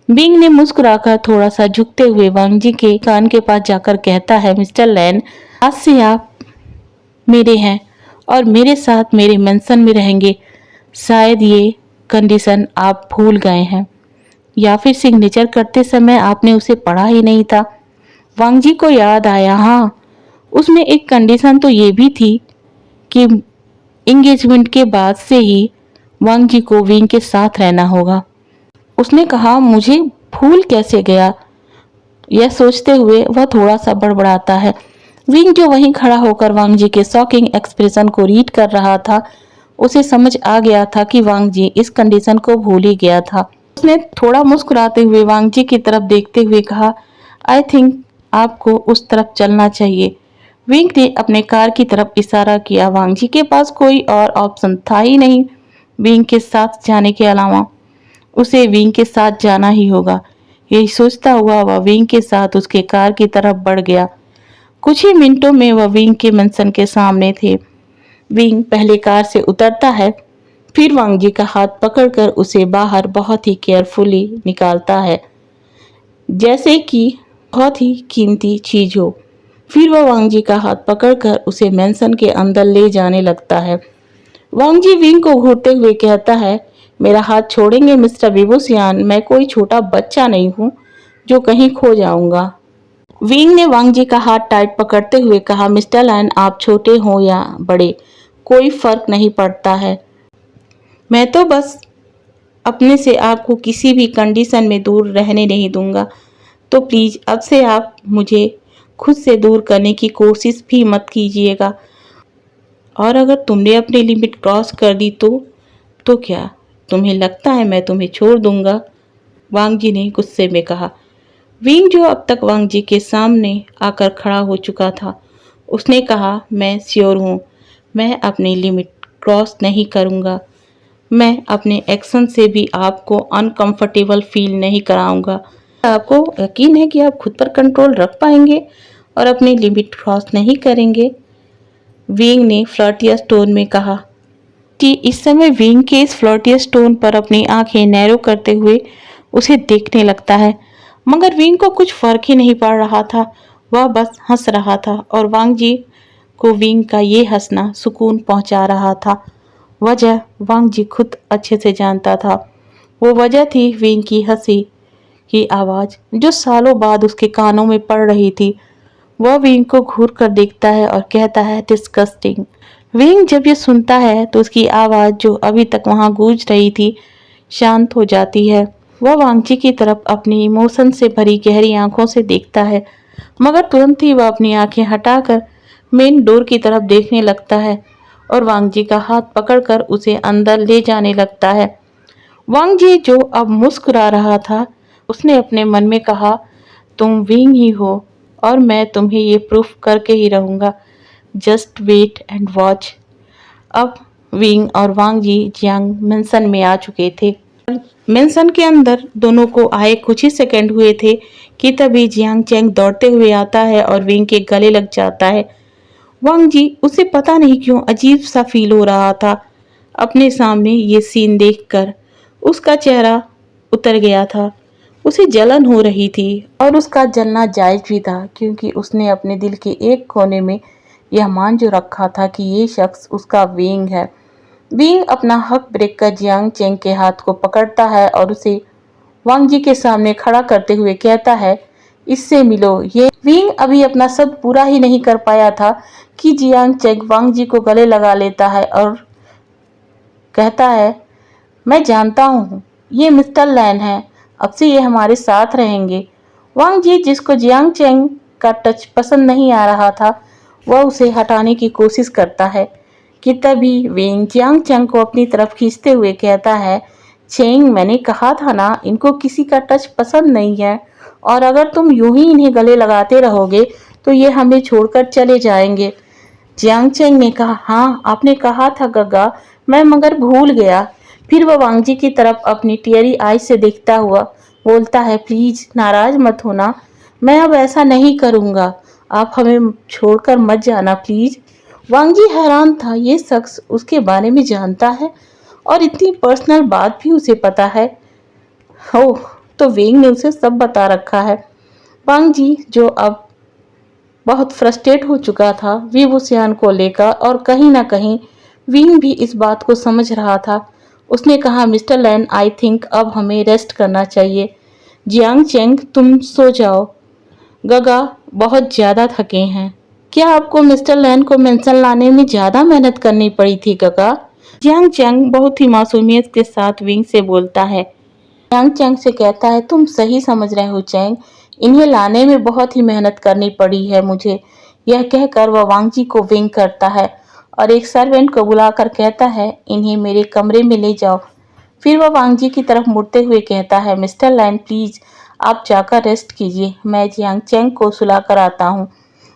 Speaker 1: विंग ने मुस्कुराकर थोड़ा सा झुकते हुए वांगजी के कान के पास जाकर कहता है, मिस्टर लैन, आज से आप मेरे हैं और मेरे साथ मेरे मेंशन में रहेंगे। शायद ये कंडीशन आप भूल गए हैं, या फिर सिग्नेचर करते समय आपने उसे पढ़ा ही नहीं था। वांगजी को याद आया, हाँ, उसमें एक कंडीशन तो ये भी थी कि एंगेजमेंट के बाद से ही वांगजी को विंग के साथ रहना होगा। उसने कहा, मुझे भूल कैसे गया? यह सोचते हुए वह थोड़ा सा बड़बड़ाता है। विंग जो वहीं खड़ा होकर वांगजी के शॉकिंग एक्सप्रेशन को रीड कर रहा था, उसे समझ आ गया था कि वांगजी इस कंडीशन को भूल ही गया था। उसने थोड़ा मुस्कुराते हुए वांगजी की तरफ देखते हुए कहा, आई थिंक आपको उस तरफ चलना चाहिए। विंग ने अपने कार की तरफ इशारा किया। वांगजी के पास कोई और ऑप्शन था ही नहीं विंग के साथ जाने के अलावा। उसे विंग के साथ जाना ही होगा। यही सोचता हुआ वह विंग के साथ उसके कार की तरफ बढ़ गया। कुछ ही मिनटों में वह विंग के मेंशन के सामने थे। विंग पहले कार से उतरता है, फिर वांगजी का हाथ पकड़कर उसे बाहर बहुत ही केयरफुली निकालता है, जैसे कि बहुत ही कीमती चीज हो। फिर वह वांगजी का हाथ पकड़कर उसे मेंशन के अंदर ले जाने लगता है। वांगजी विंग को घूरते हुए कहता है, मेरा हाथ छोड़ेंगे मिस्टर विवुसियान, मैं कोई छोटा बच्चा नहीं हूँ जो कहीं खो जाऊंगा। विंग ने वांगजी का हाथ टाइट पकड़ते हुए कहा, मिस्टर लैन, आप छोटे हो या बड़े, कोई फर्क नहीं पड़ता है। मैं तो बस अपने से आपको किसी भी कंडीशन में दूर रहने नहीं दूंगा। तो प्लीज अब से आप मुझे खुद से दूर करने की कोशिश भी मत कीजिएगा। और अगर तुमने अपनी लिमिट क्रॉस कर दी तो क्या तुम्हें लगता है मैं तुम्हें छोड़ दूंगा? वांगजी ने गुस्से में कहा। विंग जो अब तक वांगजी के सामने आकर खड़ा हो चुका था, उसने कहा, मैं श्योर हूँ, मैं अपनी लिमिट क्रॉस नहीं करूँगा। मैं अपने एक्शन से भी आपको अनकंफर्टेबल फील नहीं कराऊंगा। आपको यकीन है कि आप खुद पर कंट्रोल रख पाएंगे और अपनी लिमिट क्रॉस नहीं करेंगे? विंग ने फ्लर्टियस टोन में कहा। कि इस समय विंग के इस फ्लर्टियस टोन पर अपनी आंखें नैरो करते हुए उसे देखने लगता है, मगर विंग को कुछ फर्क ही नहीं पड़ रहा था। वह बस हंस रहा था और वांगजी को विंग का ये हंसना सुकून पहुंचा रहा था। वजह वांगजी खुद अच्छे से जानता था। वो वजह थी विंग की हंसी की आवाज़ जो सालों बाद उसके कानों में पड़ रही थी। वह विंग को घूर कर देखता है और कहता है, डिस्गस्टिंग। विंग जब ये सुनता है तो उसकी आवाज़ जो अभी तक वहाँ गूंज रही थी शांत हो जाती है। वह वांगजी की तरफ अपनी इमोशन से भरी गहरी आंखों से देखता है, मगर तुरंत ही वह अपनी आंखें हटाकर मेन डोर की तरफ देखने लगता है और वांगजी का हाथ पकड़कर उसे अंदर ले जाने लगता है। वांगजी जो अब मुस्कुरा रहा था, उसने अपने मन में कहा, तुम विंग ही हो और मैं तुम्हें ये प्रूफ करके ही रहूँगा। Just wait and watch. अब विंग और वांगजी जियांग मेंशन में आ चुके थे। मेंशन के अंदर दोनों को आए कुछ ही सेकंड हुए थे कि तभी जियांग चैंग दौड़ते हुए आता है और विंग के गले लग जाता है। वांग जी, उसे पता नहीं क्यों अजीब सा फील हो रहा था अपने सामने ये सीन देखकर। उसका चेहरा उतर गया था, उसे जलन हो रही थी और उसका जलना जायज भी था क्योंकि उसने अपने दिल के एक कोने में यह मान जो रखा था कि ये शख्स उसका विंग है। विंग अपना हक ब्रेक कर जियांग चेंग के हाथ को पकड़ता है और उसे वांग जी के सामने खड़ा करते हुए कहता है, इससे मिलो। ये विंग अभी अपना शब्द पूरा ही नहीं कर पाया था कि जियांग चेंग वांग जी को गले लगा लेता है और कहता है, मैं जानता हूँ ये मिस्टर लैन है, अब से ये हमारे साथ रहेंगे। वांग जी, जिसको जियांग चेंग का टच पसंद नहीं आ रहा था, वह उसे हटाने की कोशिश करता है कि तभी विंग जियांग चेंग को अपनी तरफ खींचते हुए कहता है, चेंग, मैंने कहा था ना, इनको किसी का टच पसंद नहीं है और अगर तुम यूं ही इन्हें गले लगाते रहोगे तो ये हमें छोड़कर चले जाएंगे। जियांग चेंग ने कहा, हाँ आपने कहा था गगा, मैं मगर भूल गया। फिर वह वांग जी की तरफ अपनी टियरी आई से देखता हुआ बोलता है, प्लीज नाराज मत होना, मैं अब ऐसा नहीं करूंगा, आप हमें छोड़कर मत जाना प्लीज। वांग जी हैरान था, ये शख्स उसके बारे में जानता है और इतनी पर्सनल बात भी उसे पता है। ओह, तो वेंग ने उसे सब बता रखा है। वांग जी, जो अब बहुत फ्रस्ट्रेट हो चुका था विभूषियान को लेकर और कहीं ना कहीं विंग भी इस बात को समझ रहा था, उसने कहा, मिस्टर लैन, आई थिंक अब हमें रेस्ट करना चाहिए। जियांग चेंग, तुम सो जाओ, गगा बहुत ज्यादा थके हैं। क्या आपको मिस्टर लैन को मेंशन लाने में ज्यादा मेहनत करनी पड़ी थी गगा? जियांग चेंग बहुत ही मासूमियत के साथ विंग से बोलता है। जियांग चेंग से कहता है, तुम सही समझ रहे हो चेंग, इन्हें लाने में बहुत ही मेहनत करनी पड़ी है मुझे। यह कहकर वह वांग जी को विंग करता है और एक सर्वेंट को बुलाकर कहता है, इन्हें मेरे कमरे में ले जाओ। फिर वह वांग जी की तरफ मुड़ते हुए कहता है, मिस्टर लैन प्लीज आप जाकर रेस्ट कीजिए, मैं जियांग चेंग को सुला कर आता हूँ।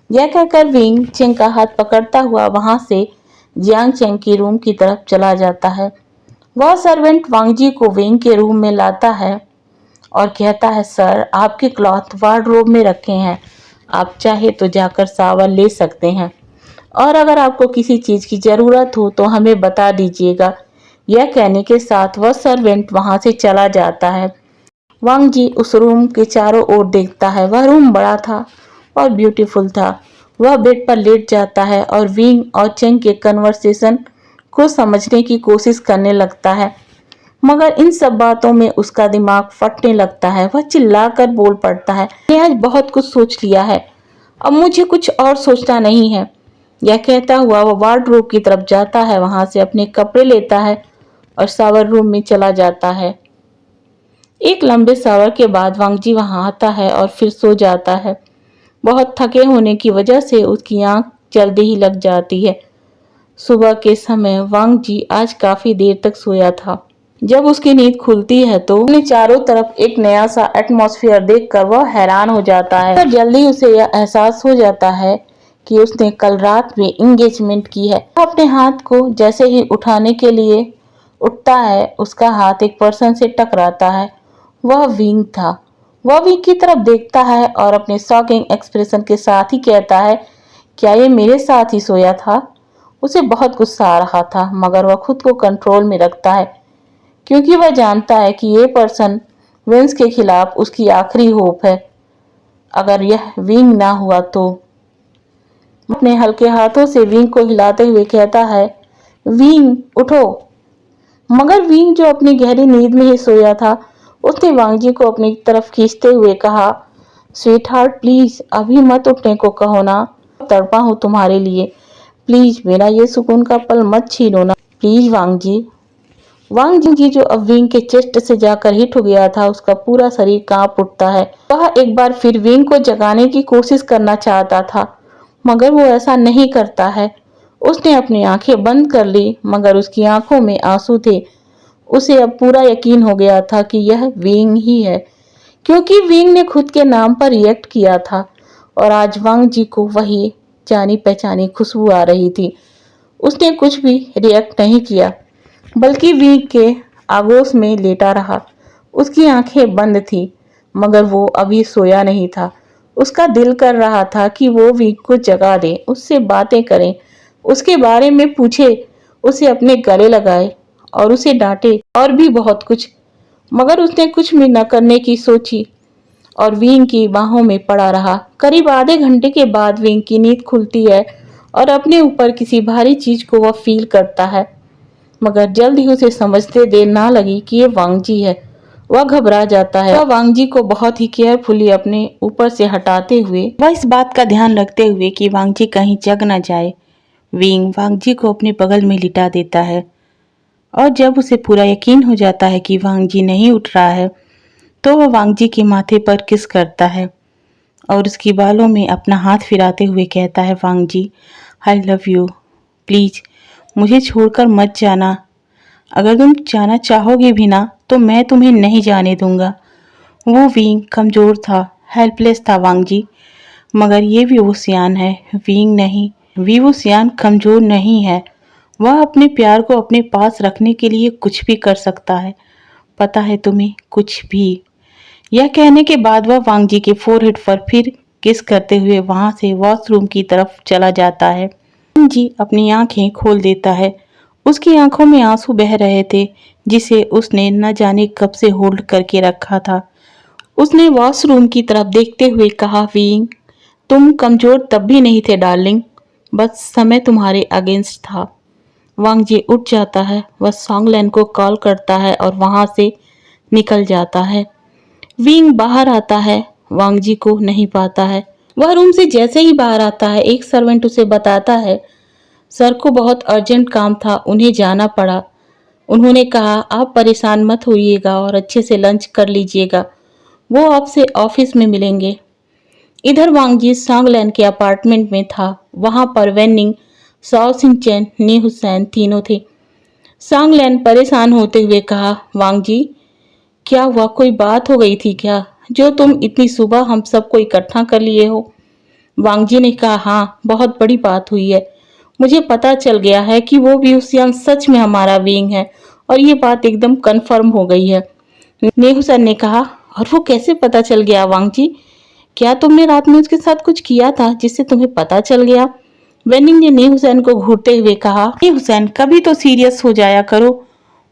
Speaker 1: यह कहकर विंग चेंग का हाथ पकड़ता हुआ वहां से जियांग चेंग की रूम की तरफ चला जाता है। वह सर्वेंट वांग जी को विंग के रूम में लाता है और कहता है, सर आपके क्लॉथ वार्डरोब में रखे हैं, आप चाहे तो जाकर शावर ले सकते हैं और अगर आपको किसी चीज की जरूरत हो तो हमें बता दीजिएगा। यह कहने के साथ वह सर्वेंट वहां से चला जाता है। वांग जी उस रूम के चारों ओर देखता है। वह रूम बड़ा था और ब्यूटीफुल था। वह बेड पर लेट जाता है और विंग और चेंग के कन्वर्सेशन को समझने की कोशिश करने लगता है, मगर इन सब बातों में उसका दिमाग फटने लगता है। वह चिल्लाकर बोल पड़ता है, मैंने आज बहुत कुछ सोच लिया है, अब मुझे कुछ और सोचना नहीं है। यह कहता हुआ वह वार्डरोब की तरफ जाता है, वहां से अपने कपड़े लेता है और शावर रूम में चला जाता है। एक लंबे शावर के बाद वांग जी वहां आता है और फिर सो जाता है। बहुत थके होने की वजह से उसकी आंख जल्दी ही लग जाती है। सुबह के समय वांग जी आज काफी देर तक सोया था। जब उसकी नींद खुलती है तो अपने चारों तरफ एक नया सा एटमॉस्फेयर देखकर वह हैरान हो जाता है। पर जल्दी उसे यह एहसास हो जाता है कि उसने कल रात में एंगेजमेंट की है। वह अपने हाथ को जैसे ही उठाने के लिए उठता है, उसका हाथ एक पर्सन से टकराता है। वह विंग था। वह विंग की तरफ देखता है और अपने शॉकिंग एक्सप्रेशन के साथ ही कहता है, क्या ये मेरे साथ ही सोया था? उसे बहुत गुस्सा आ रहा था, मगर वह खुद को कंट्रोल में रखता है क्योंकि वह जानता है कि ये पर्सन विंस के खिलाफ उसकी आखिरी होप है। अगर यह विंग ना हुआ तो। अपने हल्के हाथों से विंग को हिलाते हुए कहता है, विंग उठो। मगर विंग, जो अपनी गहरी नींद में ही सोया था, उसने वांग जी को अपनी तरफ खींचते हुए कहा, स्वीट हार्ट प्लीज अभी मत उठने को कहो ना, तड़पा हूँ तुम्हारे लिए, प्लीज मेरा ये सुकून का पल मत छीनो ना प्लीज वांग जी। वांग जी, जो अब विंग के चेस्ट से जाकर हिट हो गया था, उसका पूरा शरीर कांप उठता है। वह एक बार फिर विंग को जगाने की कोशिश करना चाहता था, मगर वो ऐसा नहीं करता है। उसने अपनी आंखें बंद कर ली, मगर उसकी आंखों में आंसू थे। उसे अब पूरा यकीन हो गया था कि यह विंग ही है, क्योंकि विंग ने खुद के नाम पर रिएक्ट किया था और आज वांग जी को वही जानी पहचानी खुशबू आ रही थी। उसने कुछ भी रिएक्ट नहीं किया, बल्कि विंग के आगोश में लेटा रहा। उसकी आंखें बंद थीं, मगर वो अभी सोया नहीं था। उसका दिल कर रहा था कि वो विंग को जगा दे, उससे बातें करे, उसके बारे में पूछे, उसे अपने गले लगाए और उसे डांटे और भी बहुत कुछ। मगर उसने कुछ भी न करने की सोची और विंग की बाहों में पड़ा रहा। करीब आधे घंटे के बाद विंग की नींद खुलती है और अपने ऊपर किसी भारी चीज को वह फील करता है, मगर जल्द ही उसे समझते देर ना लगी कि ये वांगजी है। वह घबरा जाता है। वह वांगजी को बहुत ही केयरफुली अपने ऊपर से हटाते हुए वह इस बात का ध्यान रखते हुए कि वांगजी कहीं जग न जाए, विंग वांगजी को अपने बगल में लिटा देता है। और जब उसे पूरा यकीन हो जाता है कि वांगजी नहीं उठ रहा है, तो वह वांगजी के माथे पर किस करता है और उसकी बालों में अपना हाथ फिराते हुए कहता है, वांगजी, आई लव यू, प्लीज मुझे छोड़कर मत जाना। अगर तुम जाना चाहोगे भी ना तो मैं तुम्हें नहीं जाने दूंगा। वो विंग कमजोर था, हेल्पलेस था वांगजी, मगर ये विवुसियान है, विंग नहीं। विवुसियान कमजोर नहीं है, वह अपने प्यार को अपने पास रखने के लिए कुछ भी कर सकता है। पता है तुम्हें, कुछ भी। यह कहने के बाद वह वांगजी के फोरहेड पर फिर किस करते हुए वहां से वॉशरूम की तरफ चला जाता है। वांगजी अपनी आंखें खोल देता है। उसकी आंखों में आंसू बह रहे थे, जिसे उसने न जाने कब से होल्ड करके रखा था। उसने वॉशरूम की तरफ देखते हुए कहा, विंग, तुम कमजोर तब भी नहीं थे डार्लिंग, बस समय तुम्हारे अगेंस्ट था। वांगजी उठ जाता है, वह सॉन्गलैन को कॉल करता है और वहां से निकल जाता है। विंग बाहर आता है, वांगजी को नहीं पाता है। वह रूम से जैसे ही बाहर आता है, एक सर्वेंट उसे बताता है, सर को बहुत अर्जेंट काम था, उन्हें जाना पड़ा। उन्होंने कहा, आप परेशान मत होइएगा और अच्छे से लंच कर लीजिएगा, वो आपसे ऑफिस में मिलेंगे। इधर वांगजी सांगलैन के अपार्टमेंट में था। वहां पर वेनिंग, साओ सिंह चैन, नी हुसैन तीनों थे। सांगलैन परेशान होते हुए कहा, वांगजी, क्या हुआ, कोई बात हो गई थी क्या, जो तुम इतनी सुबह हम सबको इकट्ठा कर लिए हो? वांगजी ने कहा, हाँ, बहुत बड़ी बात हुई है। मुझे पता चल गया है कि वो व्यूसियान सच में हमारा विंग है और ये बात एकदम कंफर्म हो गई है। नेहुसन ने कहा, और वो कैसे पता चल गया वांगजी? क्या तुमने रात में उसके साथ कुछ किया था जिससे तुम्हें पता चल गया? वेनिंग ने ने हुसैन को घूरते हुए कहा, ने हुसैन, कभी तो सीरियस हो जाया करो।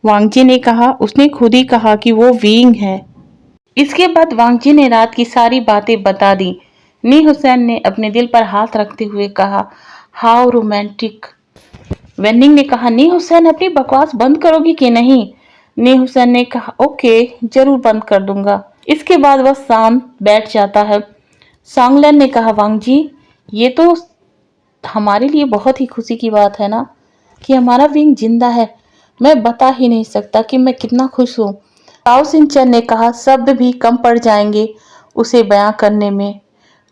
Speaker 1: वांगजी ने कहा, उसने खुद ही कहा कि वो विंग है। इसके बाद वांगजी ने रात की सारी बातें बता दी। ने हुसैन ने अपने दिल पर हाथ रखते हुए कहा, हाउ रोमांटिक। वेनिंग ने कहा, ने हुसैन, अपनी बकवास बंद करोगी कि नहीं? ने हुसैन ने कहा, ओके, जरूर बंद कर दूंगा। इसके बाद वह शांत बैठ जाता है। सांगलन ने कहा, वांगजी, ये तो हमारे लिए बहुत ही खुशी की बात है ना कि हमारा विंग जिंदा है। मैं बता ही नहीं सकता कि मैं कितना खुश हूँ। ताओ सिंचन ने कहा, शब्द भी कम पड़ जाएंगे उसे बयां करने में।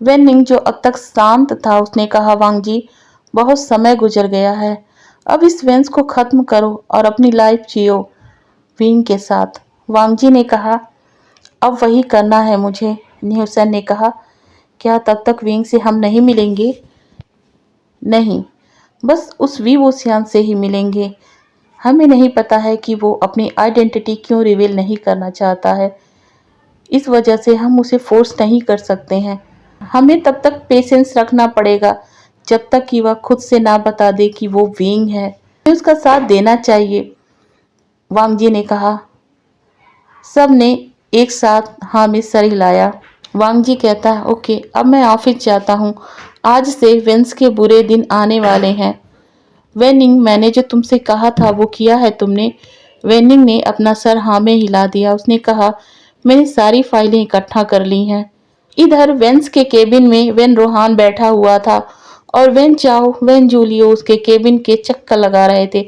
Speaker 1: वेनिंग, जो अब तक शांत था, उसने कहा, वांगजी, बहुत समय गुजर गया है, अब इस वेंस को खत्म करो और अपनी लाइफ जियो विंग के साथ। वांगजी ने कहा, अब वही करना है मुझे। न्यूसन ने कहा, क्या तब तक विंग से हम नहीं मिलेंगे? नहीं, बस उस विवोसियान से ही मिलेंगे। हमें नहीं पता है कि वो अपनी आइडेंटिटी क्यों रिवील नहीं करना चाहता है, इस वजह से हम उसे फोर्स नहीं कर सकते हैं। हमें तब तक पेशेंस रखना पड़ेगा जब तक कि वह खुद से ना बता दे कि वो विंग है। हमें उसका साथ देना चाहिए, वांगजी ने कहा। सब ने एक साथ हाँ में सर हिलाया। वांगजी कहता है, ओके, अब मैं ऑफिस जाता हूँ, आज से वेंस के बुरे दिन आने वाले हैं। वेनिंग, मैंने जो तुमसे कहा था वो किया है तुमने? वेनिंग ने अपना सर हाँ में हिला दिया। उसने कहा, मैंने सारी फाइलें इकट्ठा कर ली हैं। इधर वेंस के केबिन में वेन रोहान बैठा हुआ था और वेन चाओ, वेन जूलियो उसके केबिन के चक्कर लगा रहे थे।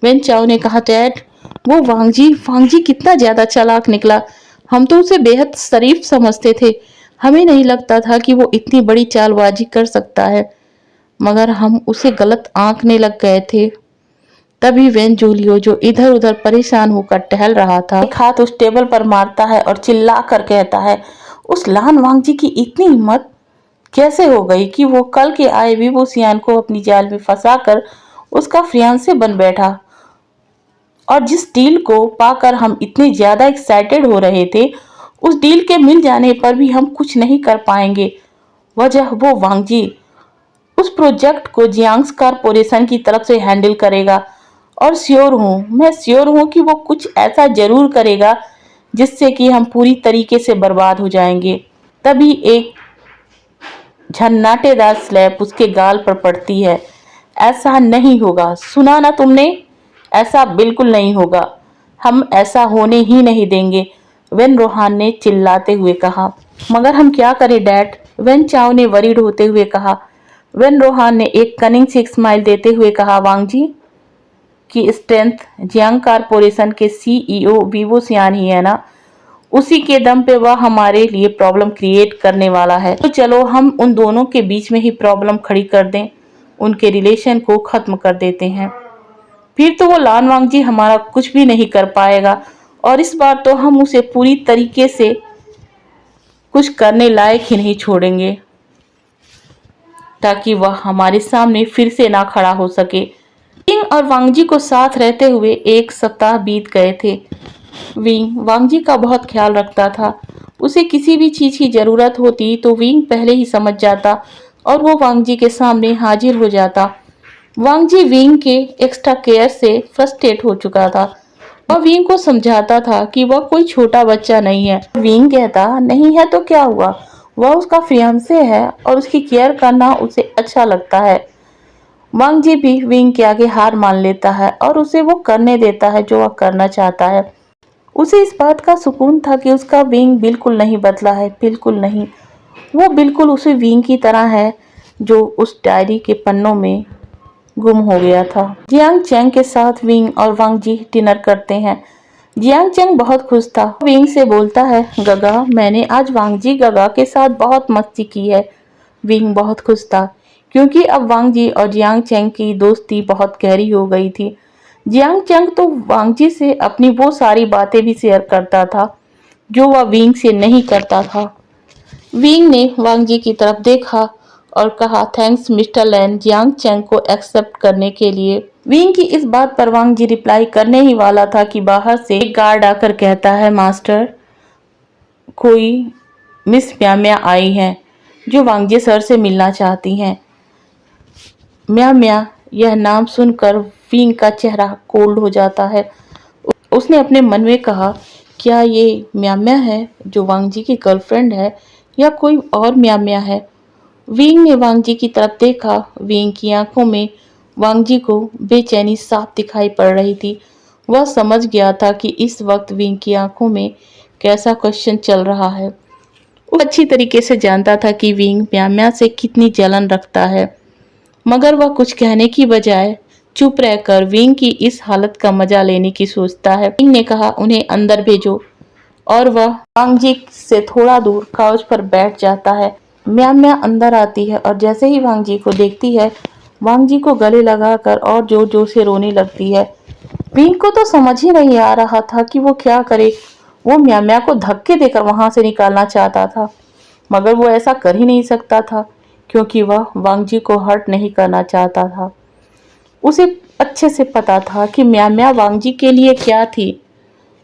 Speaker 1: वेन चाओ ने कहा, डैड, वो वांगजी वांगजी कितना ज्यादा चालाक निकला। हम तो उसे बेहद शरीफ समझते थे, हमें नहीं लगता था कि वो इतनी बड़ी चालबाजी कर सकता है, मगर हम उसे गलत आंकने लग गए थे। तभी वेन जूलियो, जो इधर उधर परेशान होकर टहल रहा था, एक हाथ उस टेबल पर मारता है और चिल्ला कर कहता है, उस लान वांगजी की इतनी हिम्मत कैसे हो गई कि वो कल के आए विवोसियान को अपनी जाल में फंसाकर उसका फियांसे बन बैठा। और जिस डील को पाकर हम इतने ज्यादा एक्साइटेड हो रहे थे, उस डील के मिल जाने पर भी हम कुछ नहीं कर पाएंगे। वजह वो वांगजी उस प्रोजेक्ट को जियांग्स कारपोरेशन की तरफ से हैंडल करेगा और मैं श्योर हूँ कि वो कुछ ऐसा जरूर करेगा जिससे कि हम पूरी तरीके से बर्बाद हो जाएंगे। तभी एक झन्नाटेदार स्लैप उसके गाल पर पड़ती है। ऐसा नहीं होगा, सुना ना तुमने? ऐसा बिल्कुल नहीं होगा, हम ऐसा होने ही नहीं देंगे, वेन रोहान ने चिल्लाते हुए कहा। मगर हम क्या करें डैड? वेन चाओ ने वरीड होते हुए कहा। वेन रोहान ने एक कनिंग से स्माइल देते हुए कहा, वांगजी की स्ट्रेंथ जियांग कारपोरेशन के सीईओ वीवो सियान ही है ना, उसी के दम पे वह हमारे लिए प्रॉब्लम क्रिएट करने वाला है। तो चलो हम उन दोनों के बीच में ही प्रॉब्लम खड़ी कर दें, उनके रिलेशन को खत्म कर देते हैं। फिर तो वो लान वांगजी हमारा कुछ भी नहीं कर पाएगा और इस बार तो हम उसे पूरी तरीके से कुछ करने लायक ही नहीं छोड़ेंगे ताकि वह हमारे सामने फिर से ना खड़ा हो सके। विंग और वांगजी को साथ रहते हुए 1 सप्ताह बीत गए थे। विंग वांगजी का बहुत ख्याल रखता था। उसे किसी भी चीज की जरूरत होती तो विंग पहले ही समझ जाता और वो वांगजी के सामने हाजिर हो जाता। वांगजी विंग के एक्स्ट्रा केयर से फ्रस्ट्रेट हो चुका था और विंग को समझाता था कि वह कोई छोटा बच्चा नहीं है। विंग कहता, नहीं है तो क्या हुआ, वह उसका फियांसे है और उसकी केयर करना उसे अच्छा लगता है। वांगजी भी विंग के आगे हार मान लेता है और उसे वो करने देता है जो वह करना चाहता है। उसे इस बात का सुकून था कि उसका विंग बिल्कुल नहीं बदला है, बिल्कुल नहीं। वो बिल्कुल उसी विंग की तरह है जो उस डायरी के पन्नों में गुम हो गया था। जियांग चैंग के साथ विंग और वांगजी डिनर करते हैं। जियांग चैंग बहुत खुश था। विंग से बोलता है, गगा मैंने आज वांगजी गगा के साथ बहुत मस्ती की है। विंग बहुत खुश था क्योंकि अब वांगजी और जियांग चैंग की दोस्ती बहुत गहरी हो गई थी। जियांग चैंग तो वांगजी से अपनी वो सारी बातें भी शेयर करता था जो वह विंग से नहीं करता था। विंग ने वांगजी की तरफ देखा और कहा, थैंक्स मिस्टर लैन जियांग चैंग को एक्सेप्ट करने के लिए। विंग की इस बात पर वांगजी रिप्लाई करने ही वाला था कि बाहर से एक गार्ड आकर कहता है, मास्टर कोई मिस म्या आई हैं जो वांगजी सर से मिलना चाहती हैं। म्या यह नाम सुनकर विंग का चेहरा कोल्ड हो जाता है। उसने अपने मन में कहा, क्या ये म्या है जो वांगजी की गर्लफ्रेंड है या कोई और म्या है? विंग ने वांगजी की तरफ देखा। विंग की आंखों में वांगजी को बेचैनी साफ दिखाई पड़ रही थी। वह समझ गया था कि इस वक्त विंग की आंखों में कैसा क्वेश्चन चल रहा है। वो अच्छी तरीके से जानता था कि विंग म्या से कितनी जलन रखता है, मगर वह कुछ कहने की बजाय चुप रहकर विंग की इस हालत का मजा लेने की सोचता है। विंग ने कहा, उन्हें अंदर भेजो और वह वांगजी से थोड़ा दूर काउच पर बैठ जाता है। म्या अंदर आती है और जैसे ही वांगजी को देखती है, वांगजी को गले लगाकर और जोर जोर से रोने लगती है। विंग को तो समझ ही नहीं आ रहा था कि वो क्या करे। वो म्या को धक्के देकर वहां से निकालना चाहता था, मगर वो ऐसा कर ही नहीं सकता था क्योंकि वह वांगजी को हर्ट नहीं करना चाहता था। उसे अच्छे से पता था कि म्या वांगजी के लिए क्या थी।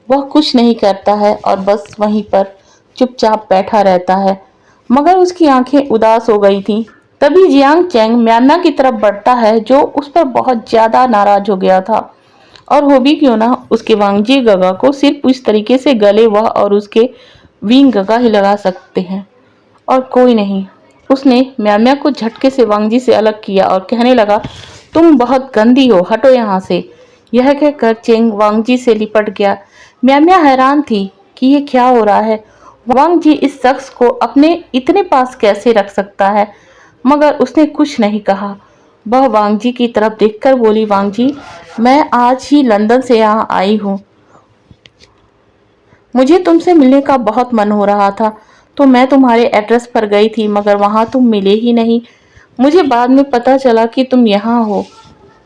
Speaker 1: वह कुछ नहीं करता है और बस वहीं पर चुपचाप बैठा रहता है, मगर उसकी आंखें उदास हो गई थीं। तभी जियांग चैंग म्याना की तरफ बढ़ता है जो उस पर बहुत ज्यादा नाराज हो गया था। और हो भी क्यों ना, उसके वांगजी गगा को सिर्फ इस तरीके से गले वह और उसके विंग गगा ही लगा सकते हैं और कोई नहीं। उसने म्या को झटके से वांगजी से अलग किया और कहने लगा, तुम बहुत गंदी हो, हटो यहाँ से। यह कहकर चेंग वांगजी से लिपट गया। म्या हैरान थी कि ये क्या हो रहा है। वांगजी इस शख्स को अपने इतने पास कैसे रख सकता है, मगर उसने कुछ नहीं कहा। वह वांगजी की तरफ देखकर बोली, वांगजी मैं आज ही लंदन से यहाँ आई हूँ। मुझे तुमसे मिलने का बहुत मन हो रहा था तो मैं तुम्हारे एड्रेस पर गई थी, मगर वहाँ तुम मिले ही नहीं। मुझे बाद में पता चला कि तुम यहाँ हो।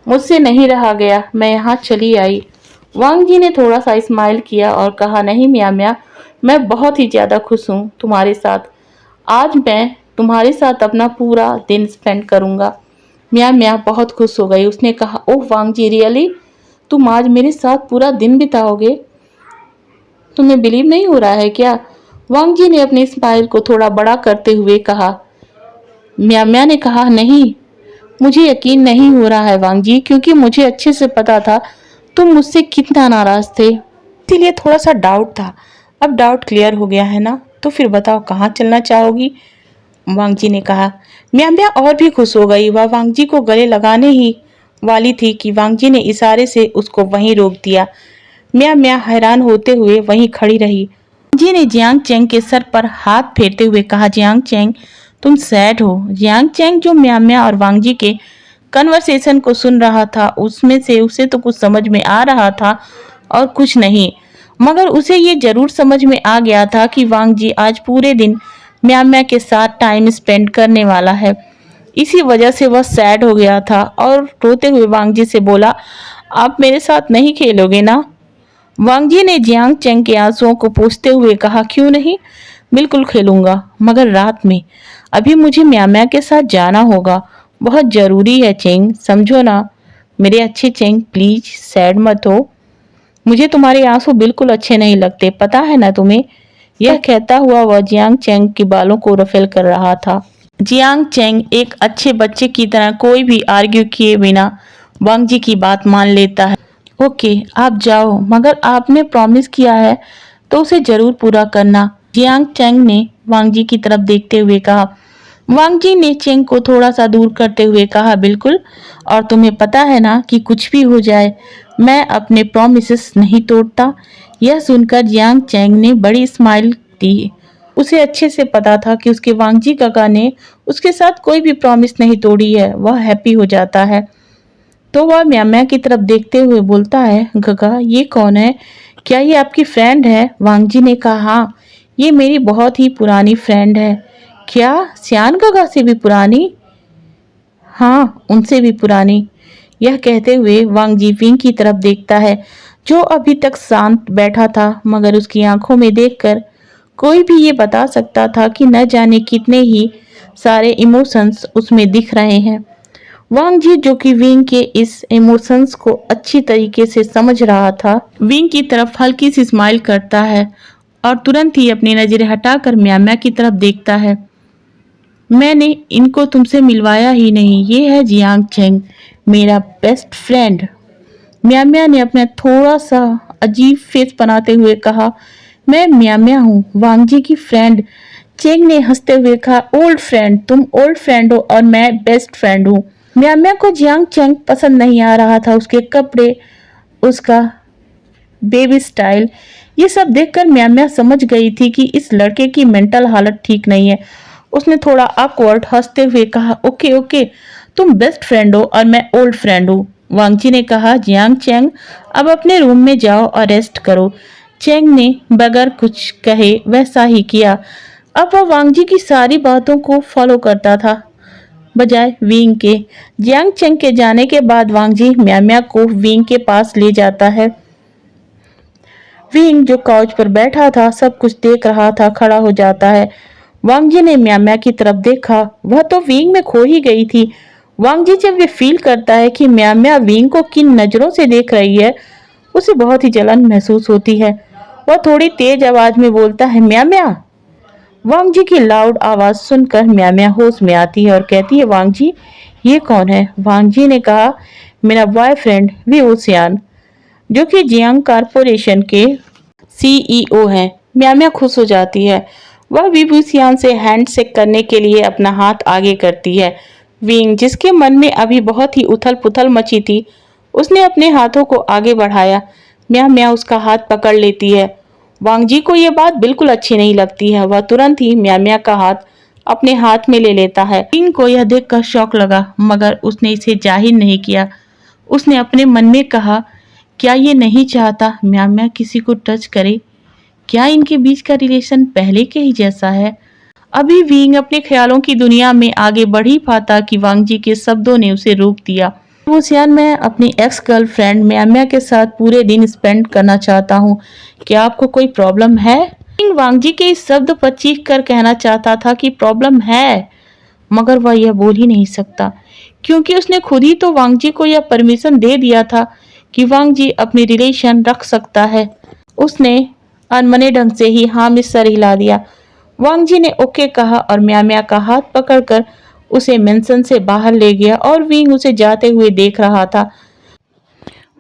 Speaker 1: मुझसे नहीं रहा गया, मैं यहाँ चली आई। वांगजी ने थोड़ा सा स्माइल किया और कहा, नहीं म्या मैं बहुत ही ज़्यादा खुश हूँ तुम्हारे साथ। आज मैं तुम्हारे साथ अपना पूरा दिन स्पेंड करूँगा। म्या बहुत खुश हो गई। उसने कहा, ओह वांगजी रियली, तुम आज मेरे साथ पूरा दिन बिताओगे? तुम्हें बिलीव नहीं हो रहा है क्या? वांग जी ने अपनी स्माइल को थोड़ा बड़ा करते हुए कहा। म्या ने कहा, नहीं, मुझे यकीन नहीं हो रहा है वांग जी, क्योंकि मुझे अच्छे से पता था तुम मुझसे कितना नाराज थे, इसीलिए थोड़ा सा डाउट था। अब डाउट क्लियर हो गया है ना, तो फिर बताओ कहाँ चलना चाहोगी? वांग जी ने कहा। म्या और भी खुश हो गई। वह वांग जी को गले लगाने ही वाली थी कि वांग जी ने इशारे से उसको वहीं रोक दिया। म्या हैरान होते हुए वहीं खड़ी रही। वांग जी ने जियांग चेंग के सर पर हाथ फेरते हुए कहा, जियांग चेंग, तुम सैड हो। जियांग चेंग जो म्या और वांग जी के कन्वर्सेशन को सुन रहा था, उसमें से उसे तो कुछ समझ में आ रहा था और कुछ नहीं, मगर उसे ये जरूर समझ में आ गया था कि वांग जी आज पूरे दिन म्या के साथ टाइम स्पेंड करने वाला है। इसी वजह से वह सैड हो गया था और रोते हुए वांग जी से बोला, आप मेरे साथ नहीं खेलोगे ना? वांग जी ने जियांग चेंग के आंसुओं को पोंछते हुए कहा, क्यों नहीं, बिल्कुल खेलूंगा, मगर रात में। अभी मुझे म्या के साथ जाना होगा, बहुत जरूरी है चेंग, समझो ना। मेरे अच्छे चेंग, प्लीज सैड मत हो। मुझे तुम्हारे आंसू बिल्कुल अच्छे नहीं लगते, पता है ना तुम्हें? यह कहता हुआ वह जियांग चेंग के बालों को रफेल कर रहा था। जियांग चेंग एक अच्छे बच्चे की तरह कोई भी आर्ग्यू किए बिना वांग जी की बात मान लेता है। ओके, आप जाओ, मगर आपने प्रॉमिस किया है तो उसे जरूर पूरा करना, जियांग चेंग ने वांग जी की तरफ देखते हुए कहा। वांग जी ने चेंग को थोड़ा सा दूर करते हुए कहा, बिल्कुल, और तुम्हें पता है ना कि कुछ भी हो जाए मैं अपने प्रॉमिसेस नहीं तोड़ता। यह सुनकर जियांग चेंग ने बड़ी स्माइल दी। उसे अच्छे से पता था कि उसके वांग जी काका ने उसके साथ कोई भी प्रॉमिस नहीं तोड़ी है, वह हैप्पी हो जाता है। तो वह म्या की तरफ देखते हुए बोलता है, गगा ये कौन है? क्या ये आपकी फ्रेंड है? वांग जी ने कहा, हाँ, ये मेरी बहुत ही पुरानी फ्रेंड है। क्या सियान गगा से भी पुरानी? हाँ, उनसे भी पुरानी। यह कहते हुए वांग जी विंग की तरफ देखता है, जो अभी तक शांत बैठा था, मगर उसकी आंखों में देखकर कोई भी ये बता सकता था कि न जाने कितने ही सारे इमोशंस उसमें दिख रहे हैं। वांग जी, जो कि विंग के इस इमोशंस को अच्छी तरीके से समझ रहा था, विंग की तरफ हल्की सी स्माइल करता है और तुरंत ही अपनी नजरें हटाकर म्या की तरफ देखता है। मैंने इनको तुमसे मिलवाया ही नहीं, ये है जियांग चेंग, मेरा बेस्ट फ्रेंड। म्या ने अपना थोड़ा सा अजीब फेस बनाते हुए कहा, मैं म्या हूँ, वांग जी की फ्रेंड। चेंग ने हंसते हुए कहा, ओल्ड फ्रेंड, तुम ओल्ड फ्रेंड हो और मैं बेस्ट फ्रेंड हूँ। म्या को जियांग चेंग पसंद नहीं आ रहा था, उसके कपड़े, उसका बेबी स्टाइल, ये सब देखकर म्या समझ गई थी कि इस लड़के की मेंटल हालत ठीक नहीं है। उसने थोड़ा ऑकवर्ड हंसते हुए कहा, ओके ओके, तुम बेस्ट फ्रेंड हो और मैं ओल्ड फ्रेंड हूँ। वांग जी ने कहा, जियांग चेंग, अब अपने रूम में जाओ और रेस्ट करो। चेंग ने बगैर कुछ कहे वैसा ही किया। अब वह वांग जी की सारी बातों को फॉलो करता था, बजाय विंग के। जियांग चेंग के जाने के बाद वांग जी म्या को विंग के पास ले जाता है। विंग, जो काउच पर बैठा था, सब कुछ देख रहा था, खड़ा हो जाता है। वांग जी ने म्या की तरफ देखा, वह तो विंग में खो ही गई थी। वांग जी जब ये फील करता है कि म्या विंग को किन नजरों से देख रही है, उसे बहुत ही जलन महसूस होती है। वह थोड़ी तेज आवाज में बोलता है, म्या। वांग जी की लाउड आवाज सुनकर म्या होश में आती है और कहती है, वांग जी, ये कौन है? वांग जी ने कहा, मेरा बॉयफ्रेंड विवोसियान, जो कि जियांग कारपोरेशन के सीईओ हैं। म्या खुश हो जाती है। वह विभूसियान से हैंडशेक करने के लिए अपना हाथ आगे करती है। विंग, जिसके मन में अभी बहुत ही उथल पुथल मची थी, उसने अपने हाथों को आगे बढ़ाया। म्या उसका हाथ पकड़ लेती है। वांग जी को यह बात बिल्कुल अच्छी नहीं लगती है। वह तुरंत ही म्या का हाथ अपने हाथ में ले लेता है। विंग को यह देखकर शौक लगा, मगर उसने इसे जाहिर नहीं किया। उसने अपने मन में कहा, क्या ये नहीं चाहता म्या किसी को टच करे? क्या इनके बीच का रिलेशन पहले के ही जैसा है? अभी विंग अपने ख्यालों की दुनिया में आगे बढ़ ही पाता कि वांग जी के शब्दों ने उसे रोक दिया। वोसियान, मैं अपनी एक्स गर्लफ्रेंड म्या के साथ पूरे दिन स्पेंड करना चाहता हूँ, क्या आपको कोई प्रॉब्लम है? विंग वांग जी के इस शब्द पर चीख कर कहना चाहता था कि प्रॉब्लम है, मगर वह यह बोल ही नहीं सकता, क्योंकि उसने खुद ही तो वांग जी को यह परमिशन दे दिया था कि वांग जी अपनी रिलेशन रख सकता है। उसने अनमने ढंग से ही हाँ में सर हिला दिया। वांग जी ने ओके कहा और म्या म्या का हाथ पकड़कर उसे मेंशन से बाहर ले गया और विंग उसे जाते हुए देख रहा था।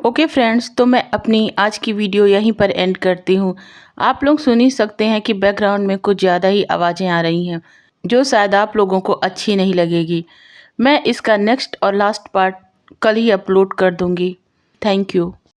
Speaker 1: ओके फ्रेंड्स, तो मैं अपनी आज की वीडियो यहीं पर एंड करती हूँ। आप लोग सुन ही सकते हैं कि बैकग्राउंड में कुछ ज़्यादा ही आवाज़ें आ रही हैं जो शायद आप लोगों को अच्छी नहीं लगेगी। मैं इसका नेक्स्ट और लास्ट पार्ट कल ही अपलोड कर दूँगी। Thank you.